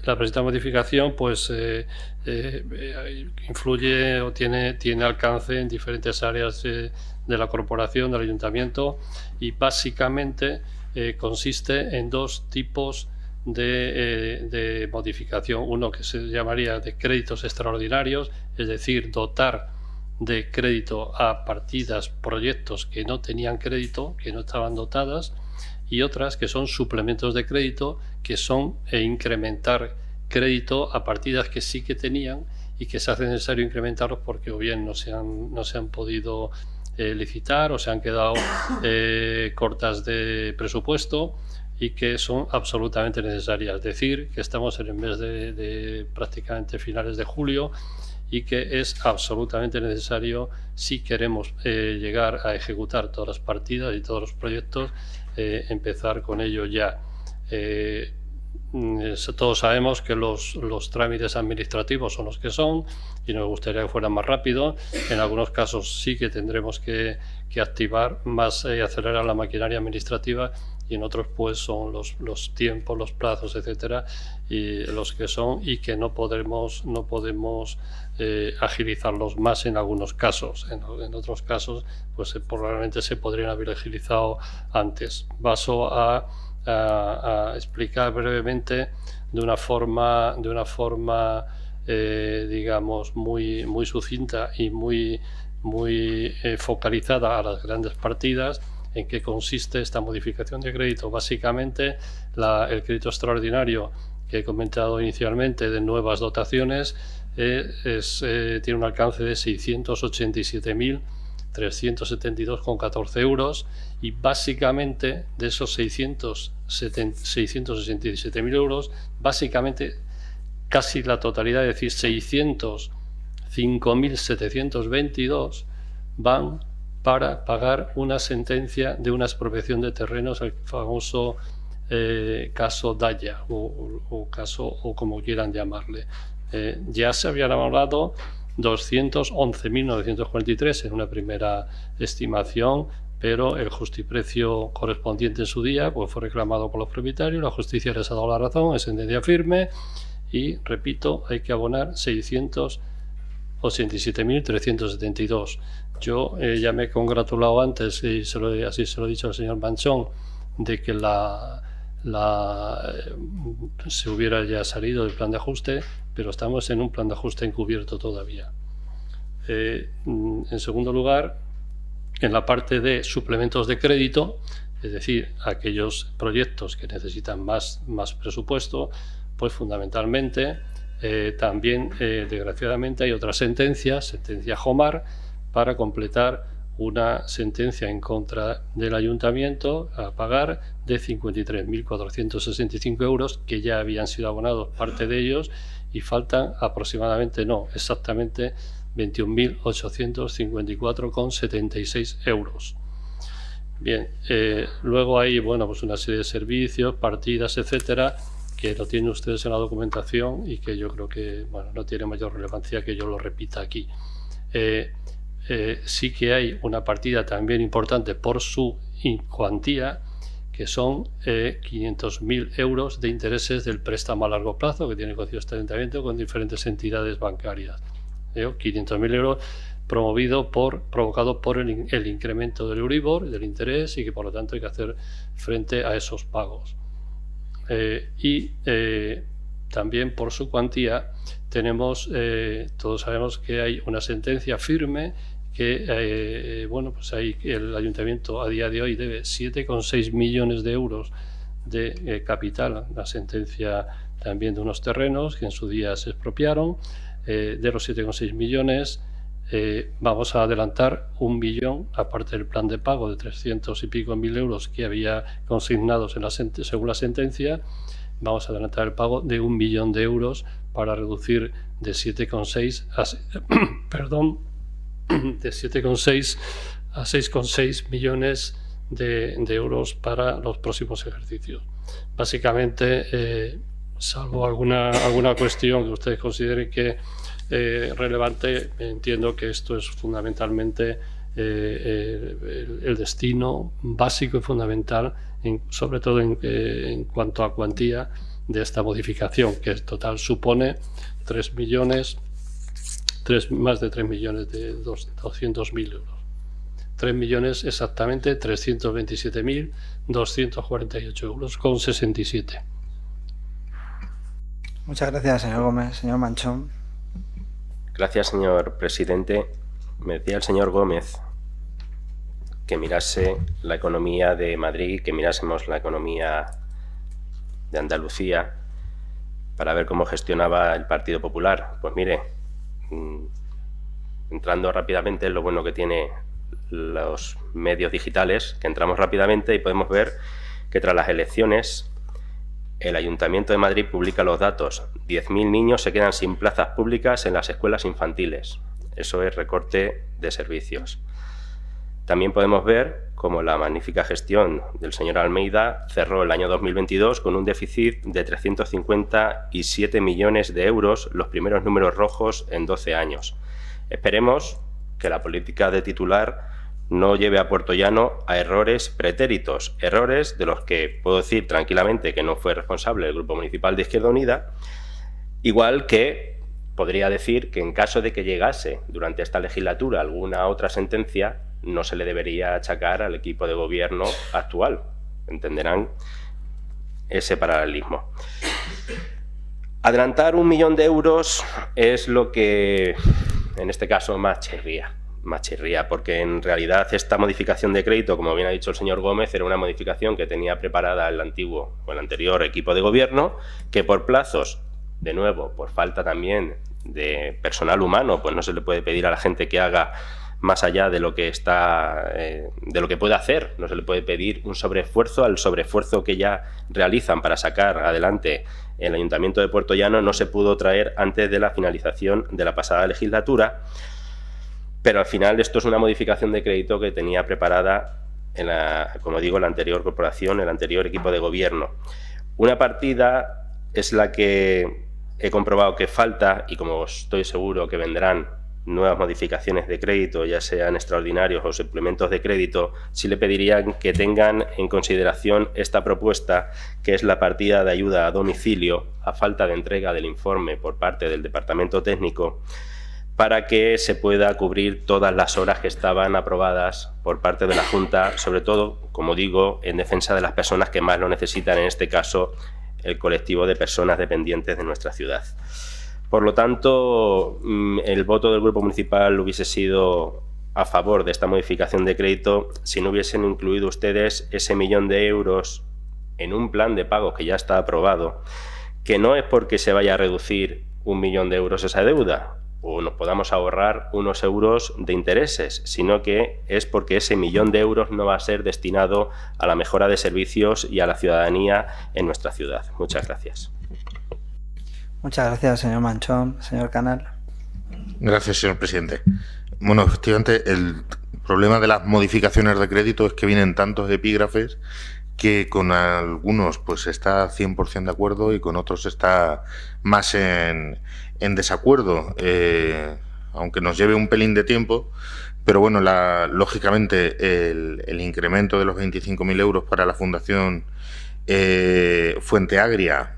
La presente modificación pues influye o tiene alcance en diferentes áreas de la corporación, del ayuntamiento, y básicamente consiste en dos tipos de modificación. Uno que se llamaría de créditos extraordinarios, es decir, dotar de crédito a partidas, proyectos que no tenían crédito, que no estaban dotadas, y otras que son suplementos de crédito, que son incrementar crédito a partidas que sí que tenían y que se hace necesario incrementarlos porque o bien no se han podido licitar o se han quedado cortas de presupuesto y que son absolutamente necesarias. Es decir, que estamos en el mes de prácticamente finales de julio y que es absolutamente necesario, si queremos llegar a ejecutar todas las partidas y todos los proyectos, empezar con ello ya. Todos sabemos que los trámites administrativos son los que son y nos gustaría que fueran más rápido. En algunos casos sí que tendremos que activar más y acelerar la maquinaria administrativa, y en otros pues son los tiempos, los plazos, etcétera, y los que son, y que no podemos agilizarlos más en algunos casos. En otros casos pues probablemente se podrían haber agilizado antes. Paso a explicar brevemente de una forma digamos muy sucinta y muy focalizada a las grandes partidas, en qué consiste esta modificación de crédito. Básicamente el crédito extraordinario que he comentado inicialmente de nuevas dotaciones tiene un alcance de 687.372,14 euros, y básicamente de esos 667.000 euros, básicamente casi la totalidad, es decir, 605.722 van para pagar una sentencia de una expropiación de terrenos, el famoso caso Daya o caso, o como quieran llamarle. Ya se habían hablado 211.943 en una primera estimación, pero el justiprecio correspondiente en su día pues fue reclamado por los propietarios, la justicia les ha dado la razón, es sentencia firme, y repito, hay que abonar 687.372. Yo ya me he congratulado antes, y así se lo he dicho al señor Manchón, de que la se hubiera ya salido del plan de ajuste, pero estamos en un plan de ajuste encubierto todavía. En segundo lugar, en la parte de suplementos de crédito, es decir, aquellos proyectos que necesitan más presupuesto, pues fundamentalmente también, desgraciadamente, hay otra sentencia Jomar, para completar una sentencia en contra del ayuntamiento a pagar de 53.465 euros, que ya habían sido abonados parte de ellos, y faltan aproximadamente, exactamente 21.854,76 euros. Bien, luego hay pues una serie de servicios, partidas, etcétera, que lo tienen ustedes en la documentación y que yo creo que no tiene mayor relevancia que yo lo repita aquí. Sí que hay una partida también importante por su cuantía, que son 500.000 euros de intereses del préstamo a largo plazo que tiene concedido este ayuntamiento con diferentes entidades bancarias. 500.000 euros provocado por el incremento del Euribor, del interés, y que por lo tanto hay que hacer frente a esos pagos. También por su cuantía tenemos, todos sabemos que hay una sentencia firme que pues ahí el ayuntamiento a día de hoy debe 7,6 millones de euros de capital, la sentencia también de unos terrenos que en su día se expropiaron. De los 7,6 millones vamos a adelantar 1 millón, aparte del plan de pago de 300 y pico mil euros que había consignados según la sentencia. Vamos a adelantar el pago de 1 millón de euros para reducir de 7,6 a 6,6 millones de euros para los próximos ejercicios. Básicamente, salvo alguna cuestión que ustedes consideren que relevante, entiendo que esto es fundamentalmente el destino básico y fundamental, sobre todo en cuanto a cuantía de esta modificación, que en total supone más de 3 millones de 200.000 euros. 3 millones exactamente 327.248 euros con 67. Muchas gracias, señor Gómez. Señor Manchón. Gracias, señor presidente. Me decía el señor Gómez que mirase la economía de Madrid, que mirásemos la economía de Andalucía para ver cómo gestionaba el Partido Popular. Pues mire, entrando rápidamente, es lo bueno que tiene los medios digitales, que entramos rápidamente y podemos ver que tras las elecciones el Ayuntamiento de Madrid publica los datos. 10.000 niños se quedan sin plazas públicas en las escuelas infantiles. Eso es recorte de servicios. También podemos ver cómo la magnífica gestión del señor Almeida cerró el año 2022 con un déficit de 357 millones de euros, los primeros números rojos en 12 años. Esperemos que la política de titular no lleve a Puertollano a errores pretéritos, errores de los que puedo decir tranquilamente que no fue responsable el Grupo Municipal de Izquierda Unida, igual que podría decir que en caso de que llegase durante esta legislatura alguna otra sentencia, no se le debería achacar al equipo de gobierno actual. Entenderán ese paralelismo. Adelantar 1 millón de euros es lo que, en este caso, más chirría, porque en realidad esta modificación de crédito, como bien ha dicho el señor Gómez, era una modificación que tenía preparada el anterior equipo de gobierno, que por plazos, de nuevo, por falta también de personal humano, pues no se le puede pedir a la gente que haga más allá de lo que puede hacer. No se le puede pedir un sobreesfuerzo al sobreesfuerzo que ya realizan para sacar adelante el Ayuntamiento de Puertollano. No se pudo traer antes de la finalización de la pasada legislatura, pero al final esto es una modificación de crédito que tenía preparada, como digo, la anterior corporación, el anterior equipo de gobierno. Una partida es la que he comprobado que falta, y como estoy seguro que vendrán nuevas modificaciones de crédito, ya sean extraordinarios o suplementos de crédito, sí le pedirían que tengan en consideración esta propuesta, que es la partida de ayuda a domicilio a falta de entrega del informe por parte del Departamento Técnico, para que se pueda cubrir todas las horas que estaban aprobadas por parte de la Junta, sobre todo, como digo, en defensa de las personas que más lo necesitan, en este caso, el colectivo de personas dependientes de nuestra ciudad. Por lo tanto, el voto del Grupo Municipal hubiese sido a favor de esta modificación de crédito si no hubiesen incluido ustedes ese 1 millón de euros en un plan de pagos que ya está aprobado, que no es porque se vaya a reducir 1 millón de euros esa deuda o nos podamos ahorrar unos euros de intereses, sino que es porque ese 1 millón de euros no va a ser destinado a la mejora de servicios y a la ciudadanía en nuestra ciudad. Muchas gracias. Muchas gracias, señor Manchón. Señor Canal. Gracias, señor presidente. Bueno, efectivamente, el problema de las modificaciones de crédito es que vienen tantos epígrafes que con algunos pues está 100% de acuerdo y con otros está más en desacuerdo, aunque nos lleve un pelín de tiempo, pero bueno, lógicamente el incremento de los 25.000 euros para la Fundación Fuente Agria,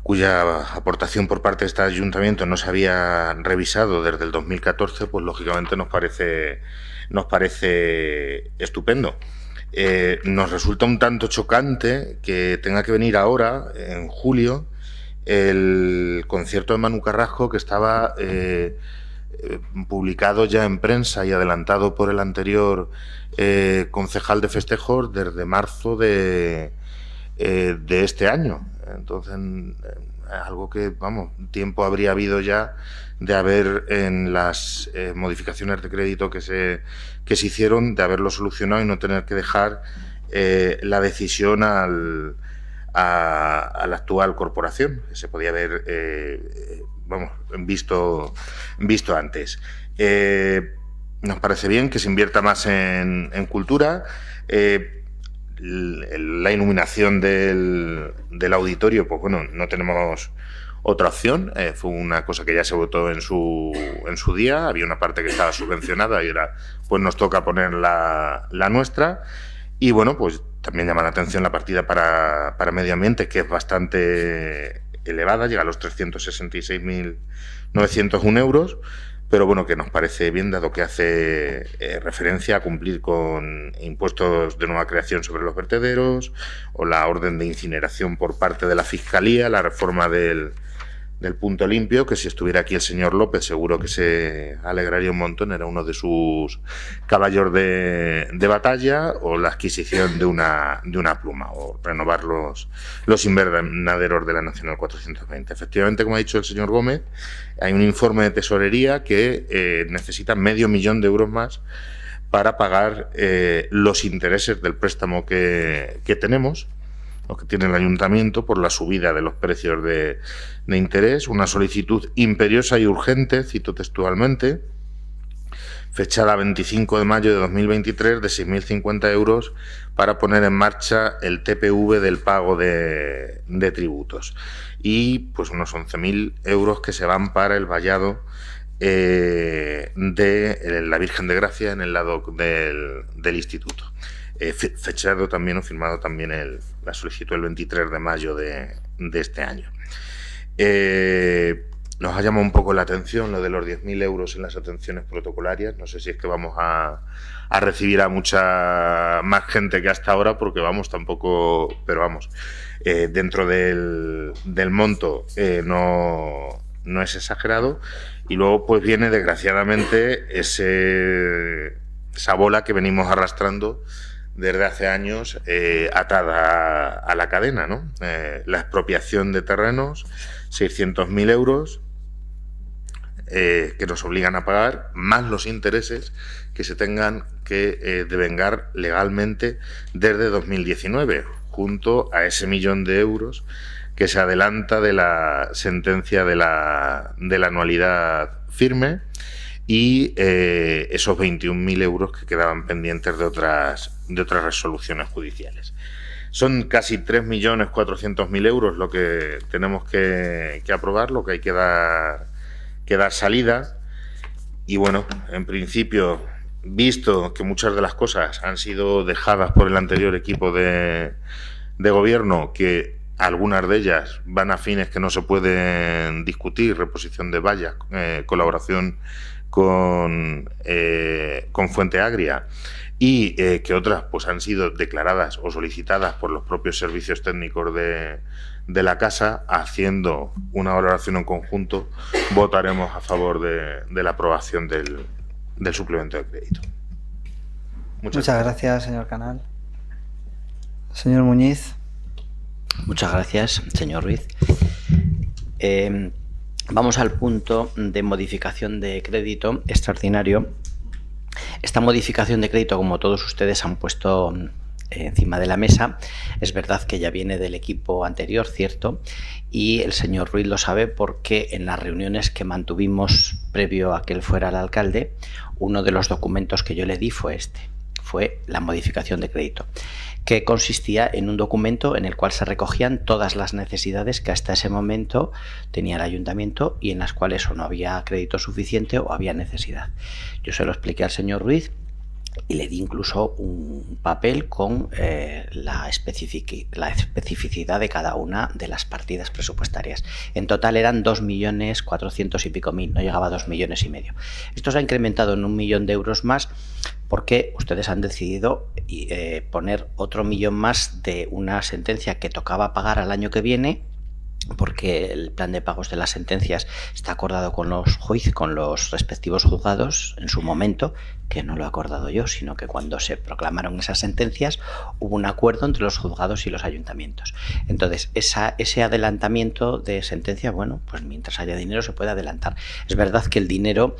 cuya aportación por parte de este ayuntamiento no se había revisado desde el 2014, pues lógicamente nos parece estupendo. Nos resulta un tanto chocante que tenga que venir ahora, en julio, el concierto de Manu Carrasco, que estaba publicado ya en prensa y adelantado por el anterior concejal de festejos desde marzo de este año. Entonces, algo que, vamos, tiempo habría habido ya de haber, en las modificaciones de crédito que se hicieron, de haberlo solucionado y no tener que dejar la decisión a la actual corporación, que se podía haber visto antes. Nos parece bien que se invierta más en cultura. La iluminación del auditorio, pues bueno, no tenemos otra opción. Fue una cosa que ya se votó en su día. Había una parte que estaba subvencionada y ahora pues nos toca poner la nuestra. Y bueno, pues también llama la atención la partida para medio ambiente, que es bastante elevada, llega a los 366.901 euros, pero bueno, que nos parece bien, dado que hace referencia a cumplir con impuestos de nueva creación sobre los vertederos, o la orden de incineración por parte de la Fiscalía, la reforma del punto limpio, que si estuviera aquí el señor López seguro que se alegraría un montón, era uno de sus caballos de batalla, o la adquisición de una pluma, o renovar los invernaderos de la Nacional 420. Efectivamente, como ha dicho el señor Gómez, hay un informe de tesorería que necesita 500.000 de euros más para pagar los intereses del préstamo que tenemos, lo que tiene el ayuntamiento, por la subida de los precios de interés. Una solicitud imperiosa y urgente, cito textualmente, fechada 25 de mayo de 2023, de 6.050 euros para poner en marcha el TPV del pago de tributos. Y pues unos 11.000 euros que se van para el vallado de la Virgen de Gracia en el lado del instituto. Fechado también o firmado también la solicitud el 23 de mayo de este año. Nos ha llamado un poco la atención lo de los 10.000 euros en las atenciones protocolarias. No sé si es que vamos a recibir a mucha más gente que hasta ahora, porque vamos, tampoco, pero vamos, dentro del monto no es exagerado. Y luego pues viene desgraciadamente esa bola que venimos arrastrando desde hace años, atada a la cadena, ¿no? La expropiación de terrenos, 600.000 euros que nos obligan a pagar, más los intereses que se tengan que devengar legalmente desde 2019, junto a ese 1 millón de euros que se adelanta de la sentencia de la anualidad firme, y esos 21.000 euros que quedaban pendientes de otras resoluciones judiciales. Son casi 3.400.000 euros lo que tenemos que aprobar, lo que hay que dar salida. Y bueno, en principio, visto que muchas de las cosas han sido dejadas por el anterior equipo de gobierno, que algunas de ellas van a fines que no se pueden discutir, reposición de vallas, colaboración con Fuente Agria, y que otras pues han sido declaradas o solicitadas por los propios servicios técnicos de la Casa. Haciendo una valoración en conjunto, votaremos a favor de la aprobación del suplemento de crédito. Muchas gracias, señor Canal. Señor Muñiz. Muchas gracias, señor Ruiz. Vamos al punto de modificación de crédito extraordinario. Esta modificación de crédito, como todos ustedes han puesto encima de la mesa, es verdad que ya viene del equipo anterior, cierto, y el señor Ruiz lo sabe porque en las reuniones que mantuvimos previo a que él fuera el alcalde, uno de los documentos que yo le di fue la modificación de crédito, que consistía en un documento en el cual se recogían todas las necesidades que hasta ese momento tenía el ayuntamiento y en las cuales o no había crédito suficiente o había necesidad. Yo se lo expliqué al señor Ruiz y le di incluso un papel con la especificidad de cada una de las partidas presupuestarias. En total eran 2.400.000 y pico, no llegaba a 2,5 millones. Esto se ha incrementado en 1 millón de euros más porque ustedes han decidido poner otro 1 millón más de una sentencia que tocaba pagar al año que viene, porque el plan de pagos de las sentencias está acordado con los jueces, con los respectivos juzgados en su momento, que no lo he acordado yo, sino que cuando se proclamaron esas sentencias hubo un acuerdo entre los juzgados y los ayuntamientos. Entonces, ese adelantamiento de sentencia, bueno, pues mientras haya dinero se puede adelantar. Es verdad que el dinero,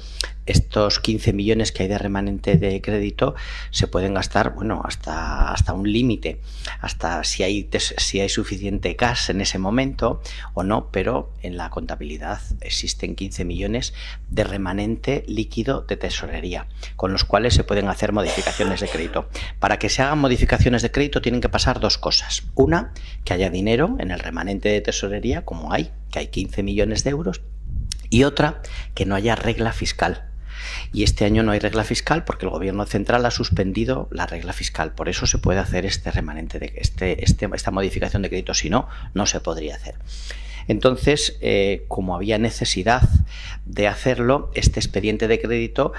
estos 15 millones que hay de remanente de crédito, se pueden gastar, bueno, hasta un límite, hasta si hay suficiente cash en ese momento o no, pero en la contabilidad existen 15 millones de remanente líquido de tesorería, con los cuales se pueden hacer modificaciones de crédito. Para que se hagan modificaciones de crédito tienen que pasar dos cosas. Una, que haya dinero en el remanente de tesorería, como que hay 15 millones de euros, y otra, que no haya regla fiscal. Y este año no hay regla fiscal porque el Gobierno central ha suspendido la regla fiscal. Por eso se puede hacer este remanente de esta modificación de crédito. Si no, no se podría hacer. Entonces, como había necesidad de hacerlo, este expediente de crédito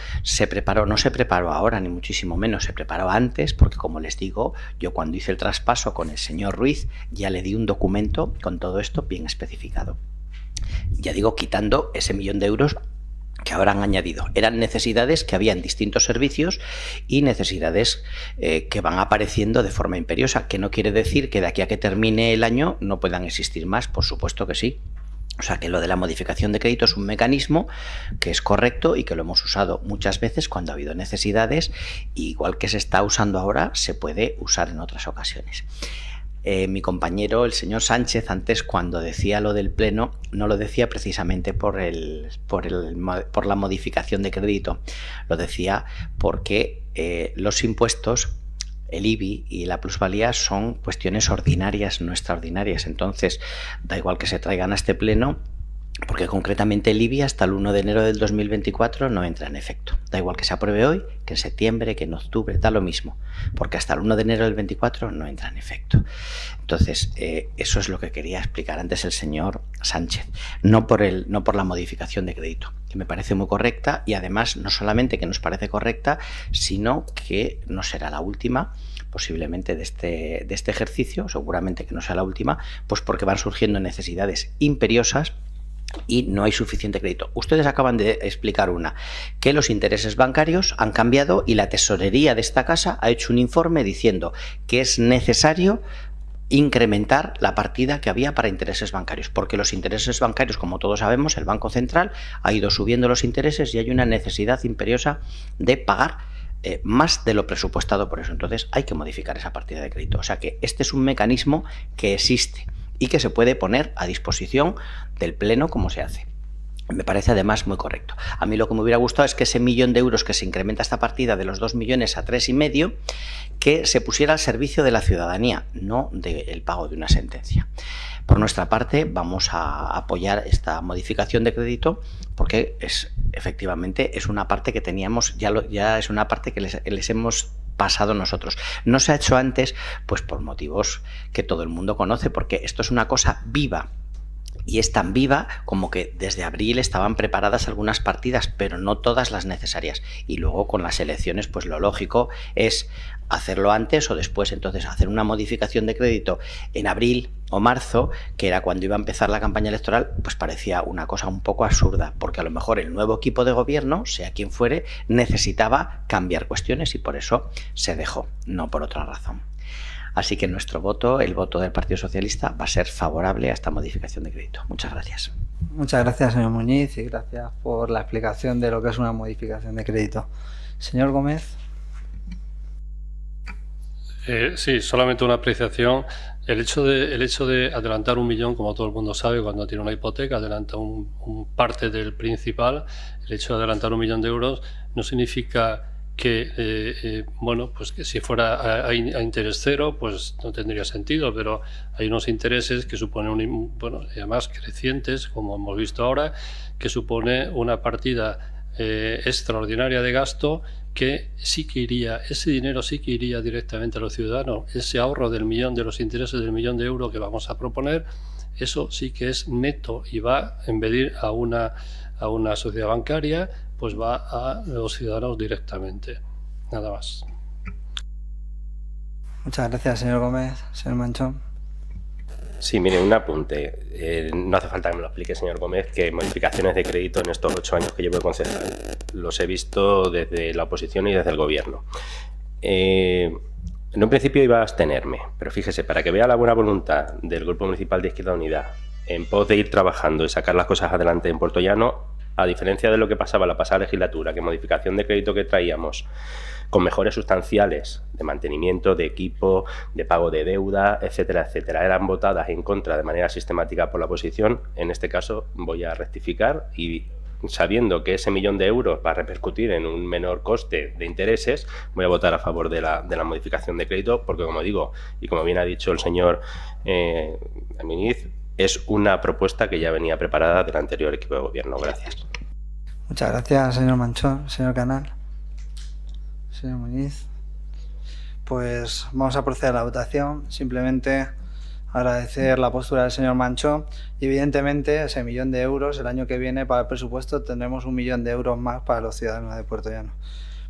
no se preparó ahora, ni muchísimo menos, se preparó antes, porque como les digo, yo cuando hice el traspaso con el señor Ruiz, ya le di un documento con todo esto bien especificado. Ya digo, quitando ese 1 millón de euros que ahora han añadido. Eran necesidades que había en distintos servicios y necesidades que van apareciendo de forma imperiosa, que no quiere decir que de aquí a que termine el año no puedan existir más, por supuesto que sí. O sea que lo de la modificación de crédito es un mecanismo que es correcto y que lo hemos usado muchas veces cuando ha habido necesidades, igual que se está usando ahora, se puede usar en otras ocasiones. Mi compañero, el señor Sánchez, antes cuando decía lo del pleno, no lo decía precisamente por la modificación de crédito, lo decía porque los impuestos, el IBI y la plusvalía son cuestiones ordinarias, no extraordinarias. Entonces, da igual que se traigan a este pleno, porque concretamente el IBI hasta el 1 de enero del 2024 no entra en efecto. Da igual que se apruebe hoy, que en septiembre, que en octubre, da lo mismo, porque hasta el 1 de enero del 24 no entra en efecto. Entonces, eso es lo que quería explicar antes el señor Sánchez, no por la modificación de crédito, que me parece muy correcta y además no solamente que nos parece correcta, sino que no será la última, posiblemente de este ejercicio, seguramente que no sea la última, pues porque van surgiendo necesidades imperiosas y no hay suficiente crédito. Ustedes acaban de explicar que los intereses bancarios han cambiado y la tesorería de esta casa ha hecho un informe diciendo que es necesario incrementar la partida que había para intereses bancarios, porque los intereses bancarios, como todos sabemos, el Banco Central ha ido subiendo los intereses y hay una necesidad imperiosa de pagar más de lo presupuestado por eso. Entonces hay que modificar esa partida de crédito. O sea que este es un mecanismo que existe y que se puede poner a disposición del Pleno como se hace. Me parece además muy correcto. A mí lo que me hubiera gustado es que ese 1 millón de euros que se incrementa esta partida de los 2 millones a 3,5, que se pusiera al servicio de la ciudadanía, no del pago de una sentencia. Por nuestra parte, vamos a apoyar esta modificación de crédito porque efectivamente es una parte que teníamos, ya es una parte que les hemos pasado nosotros. No se ha hecho antes, pues por motivos que todo el mundo conoce, porque esto es una cosa viva. Y es tan viva como que desde abril estaban preparadas algunas partidas, pero no todas las necesarias. Y luego con las elecciones, pues lo lógico es hacerlo antes o después. Entonces, hacer una modificación de crédito en abril o marzo, que era cuando iba a empezar la campaña electoral, pues parecía una cosa un poco absurda, porque a lo mejor el nuevo equipo de gobierno, sea quien fuere, necesitaba cambiar cuestiones y por eso se dejó, no por otra razón. Así que nuestro voto, el voto del Partido Socialista, va a ser favorable a esta modificación de crédito. Muchas gracias. Muchas gracias, señor Muñiz, y gracias por la explicación de lo que es una modificación de crédito. Señor Gómez. Sí, solamente una apreciación. El hecho de adelantar 1 millón, como todo el mundo sabe, cuando tiene una hipoteca, adelanta un parte del principal. El hecho de adelantar 1 millón de euros no significa que, bueno, pues que si fuera a interés cero, pues no tendría sentido, pero hay unos intereses que suponen, bueno, además crecientes, como hemos visto ahora, que supone una partida extraordinaria de gasto que sí que iría, ese dinero sí que iría directamente a los ciudadanos. Ese ahorro del millón, de los intereses del 1 millón de euros que vamos a proponer, eso sí que es neto y va, en vez de ir a una sociedad bancaria, pues va a los ciudadanos directamente. Nada más. Muchas gracias, señor Gómez. Señor Manchón. Sí, mire, un apunte. No hace falta que me lo explique, señor Gómez, que modificaciones de crédito en estos 8 años que llevo de concejal los he visto desde la oposición y desde el gobierno. En un principio iba a abstenerme, pero fíjese, para que vea la buena voluntad del Grupo Municipal de Izquierda Unida en pos de ir trabajando y sacar las cosas adelante en Puerto Llano, a diferencia de lo que pasaba la pasada legislatura, que modificación de crédito que traíamos con mejoras sustanciales de mantenimiento, de equipo, de pago de deuda, etcétera, etcétera, eran votadas en contra de manera sistemática por la oposición. En este caso voy a rectificar y, sabiendo que ese 1 millón de euros va a repercutir en un menor coste de intereses, voy a votar a favor de la modificación de crédito, porque, como digo, y como bien ha dicho el señor Muñiz, es una propuesta que ya venía preparada del anterior equipo de gobierno. Gracias. Muchas gracias, señor Manchón. Señor Canal. Señor Muñiz. Pues vamos a proceder a la votación. Simplemente agradecer la postura del señor Manchón y, evidentemente, ese 1 millón de euros el año que viene para el presupuesto tendremos 1 millón de euros más para los ciudadanos de Puerto Llano.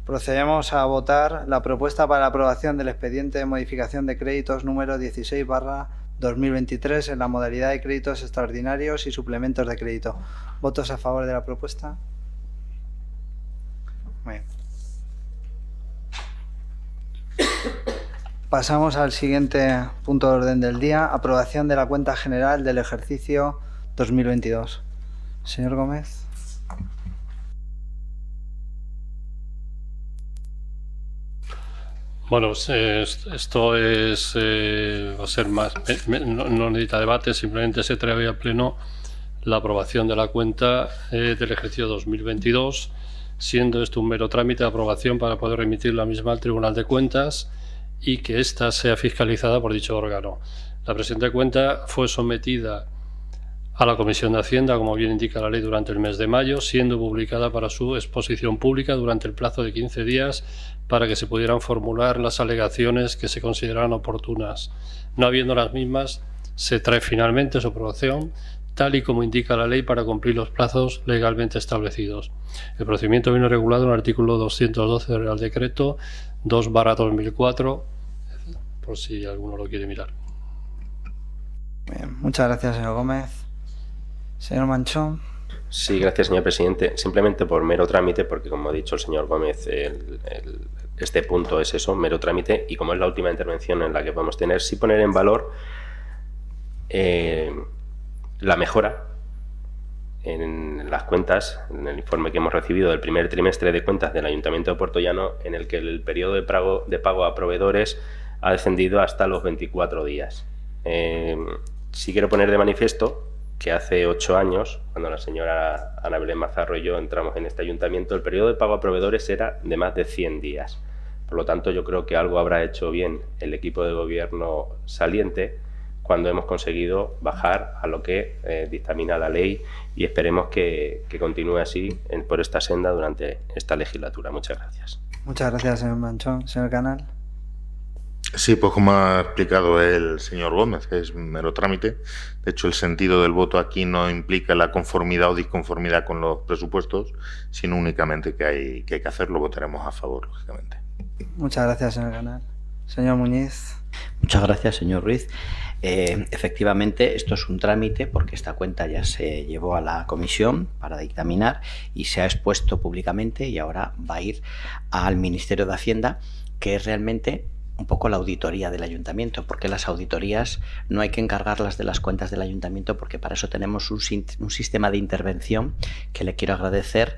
Procedemos a votar la propuesta para la aprobación del expediente de modificación de créditos número 16/2023 en la modalidad de créditos extraordinarios y suplementos de crédito. ¿Votos a favor de la propuesta? Bien. Pasamos al siguiente punto de orden del día, aprobación de la cuenta general del ejercicio 2022. Señor Gómez. Bueno, esto es, va a ser más, no necesita debate, simplemente se trae hoy al Pleno la aprobación de la cuenta del ejercicio 2022, siendo esto un mero trámite de aprobación para poder remitir la misma al Tribunal de Cuentas y que ésta sea fiscalizada por dicho órgano. La presente cuenta fue sometida a la Comisión de Hacienda, como bien indica la ley, durante el mes de mayo, siendo publicada para su exposición pública durante el plazo de 15 días para que se pudieran formular las alegaciones que se consideraran oportunas. No habiendo las mismas, se trae finalmente su aprobación, tal y como indica la ley, para cumplir los plazos legalmente establecidos. El procedimiento viene regulado en el artículo 212 del Real Decreto 2/2004, por si alguno lo quiere mirar. Bien, muchas gracias, señor Gómez. Señor Manchón. Sí, gracias, señor presidente. Simplemente por mero trámite, porque, como ha dicho el señor Gómez, este punto es eso, mero trámite, y como es la última intervención en la que vamos a tener, sí poner en valor la mejora en las cuentas, en el informe que hemos recibido del primer trimestre de cuentas del Ayuntamiento de Puerto Llano, en el que el periodo de pago a proveedores ha descendido hasta los 24 días. Sí quiero poner de manifiesto que hace 8 años, cuando la señora Ana Belén Mazarro y yo entramos en este ayuntamiento, el periodo de pago a proveedores era de más de 100 días. Por lo tanto, yo creo que algo habrá hecho bien el equipo de gobierno saliente cuando hemos conseguido bajar a lo que dictamina la ley, y esperemos que continúe así por esta senda durante esta legislatura. Muchas gracias. Muchas gracias, señor Manchón. Señor Canal. Sí, pues como ha explicado el señor Gómez, que es un mero trámite. De hecho, el sentido del voto aquí no implica la conformidad o disconformidad con los presupuestos, sino únicamente que hay que hacerlo. Votaremos a favor, lógicamente. Muchas gracias, señor Canal. Señor Muñiz. Muchas gracias, señor Ruiz. Efectivamente, esto es un trámite porque esta cuenta ya se llevó a la comisión para dictaminar y se ha expuesto públicamente y ahora va a ir al Ministerio de Hacienda, que es realmente un poco la auditoría del ayuntamiento, porque las auditorías no hay que encargarlas de las cuentas del ayuntamiento, porque para eso tenemos un sistema de intervención que le quiero agradecer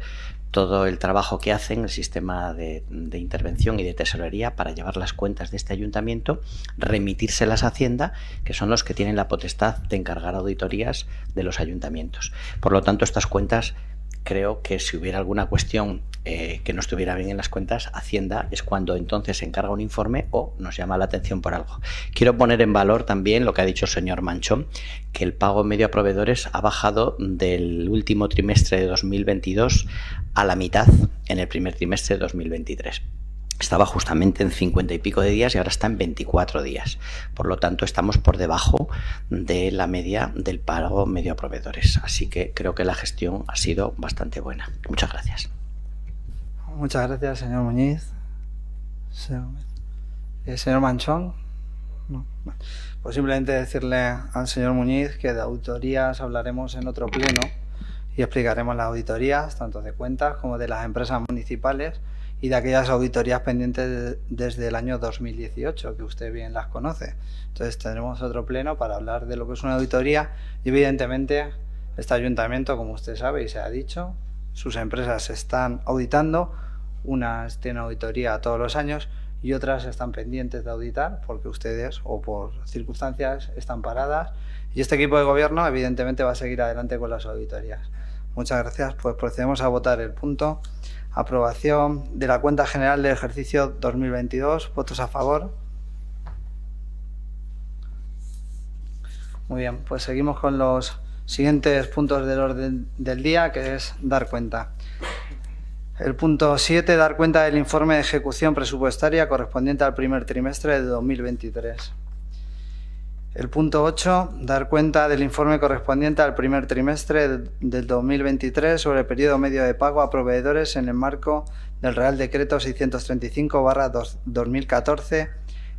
todo el trabajo que hacen, el sistema de intervención y de tesorería para llevar las cuentas de este ayuntamiento, remitírselas a Hacienda, que son los que tienen la potestad de encargar auditorías de los ayuntamientos. Por lo tanto, estas cuentas, creo que si hubiera alguna cuestión que no estuviera bien en las cuentas, Hacienda es cuando entonces se encarga un informe o nos llama la atención por algo. Quiero poner en valor también lo que ha dicho el señor Manchón, que el pago medio a proveedores ha bajado del último trimestre de 2022 a la mitad en el primer trimestre de 2023. Estaba justamente en 50 y pico de días y ahora está en 24 días. Por lo tanto, estamos por debajo de la media del pago medio a proveedores. Así que creo que la gestión ha sido bastante buena. Muchas gracias. Muchas gracias, señor Muñiz. Señor Manchón. No. Pues simplemente decirle al señor Muñiz que de auditorías hablaremos en otro pleno y explicaremos las auditorías, tanto de cuentas como de las empresas municipales y de aquellas auditorías pendientes desde el año 2018, que usted bien las conoce. Entonces tendremos otro pleno para hablar de lo que es una auditoría y evidentemente este ayuntamiento, como usted sabe y se ha dicho, sus empresas se están auditando, unas tienen auditoría todos los años y otras están pendientes de auditar porque ustedes o por circunstancias están paradas y este equipo de gobierno evidentemente va a seguir adelante con las auditorías. Muchas gracias. Pues procedemos a votar el punto. Aprobación de la cuenta general del ejercicio 2022. ¿Votos a favor? Muy bien, pues seguimos con los siguientes puntos del orden del día, que es dar cuenta. El punto 7, dar cuenta del informe de ejecución presupuestaria correspondiente al primer trimestre de 2023. El punto 8, dar cuenta del informe correspondiente al primer trimestre del 2023 sobre el periodo medio de pago a proveedores en el marco del Real Decreto 635/2014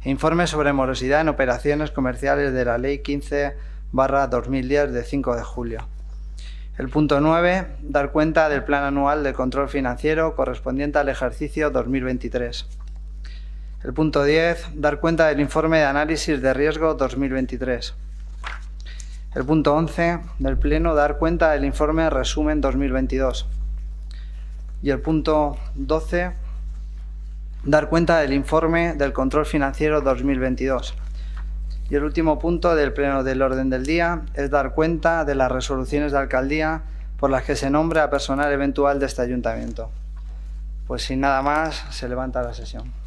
e informe sobre morosidad en operaciones comerciales de la Ley 15/2010 de 5 de julio. El punto 9, dar cuenta del Plan Anual de Control Financiero correspondiente al ejercicio 2023. El punto 10, dar cuenta del informe de análisis de riesgo 2023. El punto 11 del Pleno, dar cuenta del informe resumen 2022. Y el punto 12, dar cuenta del informe del control financiero 2022. Y el último punto del Pleno del orden del día es dar cuenta de las resoluciones de alcaldía por las que se nombra a personal eventual de este ayuntamiento. Pues sin nada más, se levanta la sesión.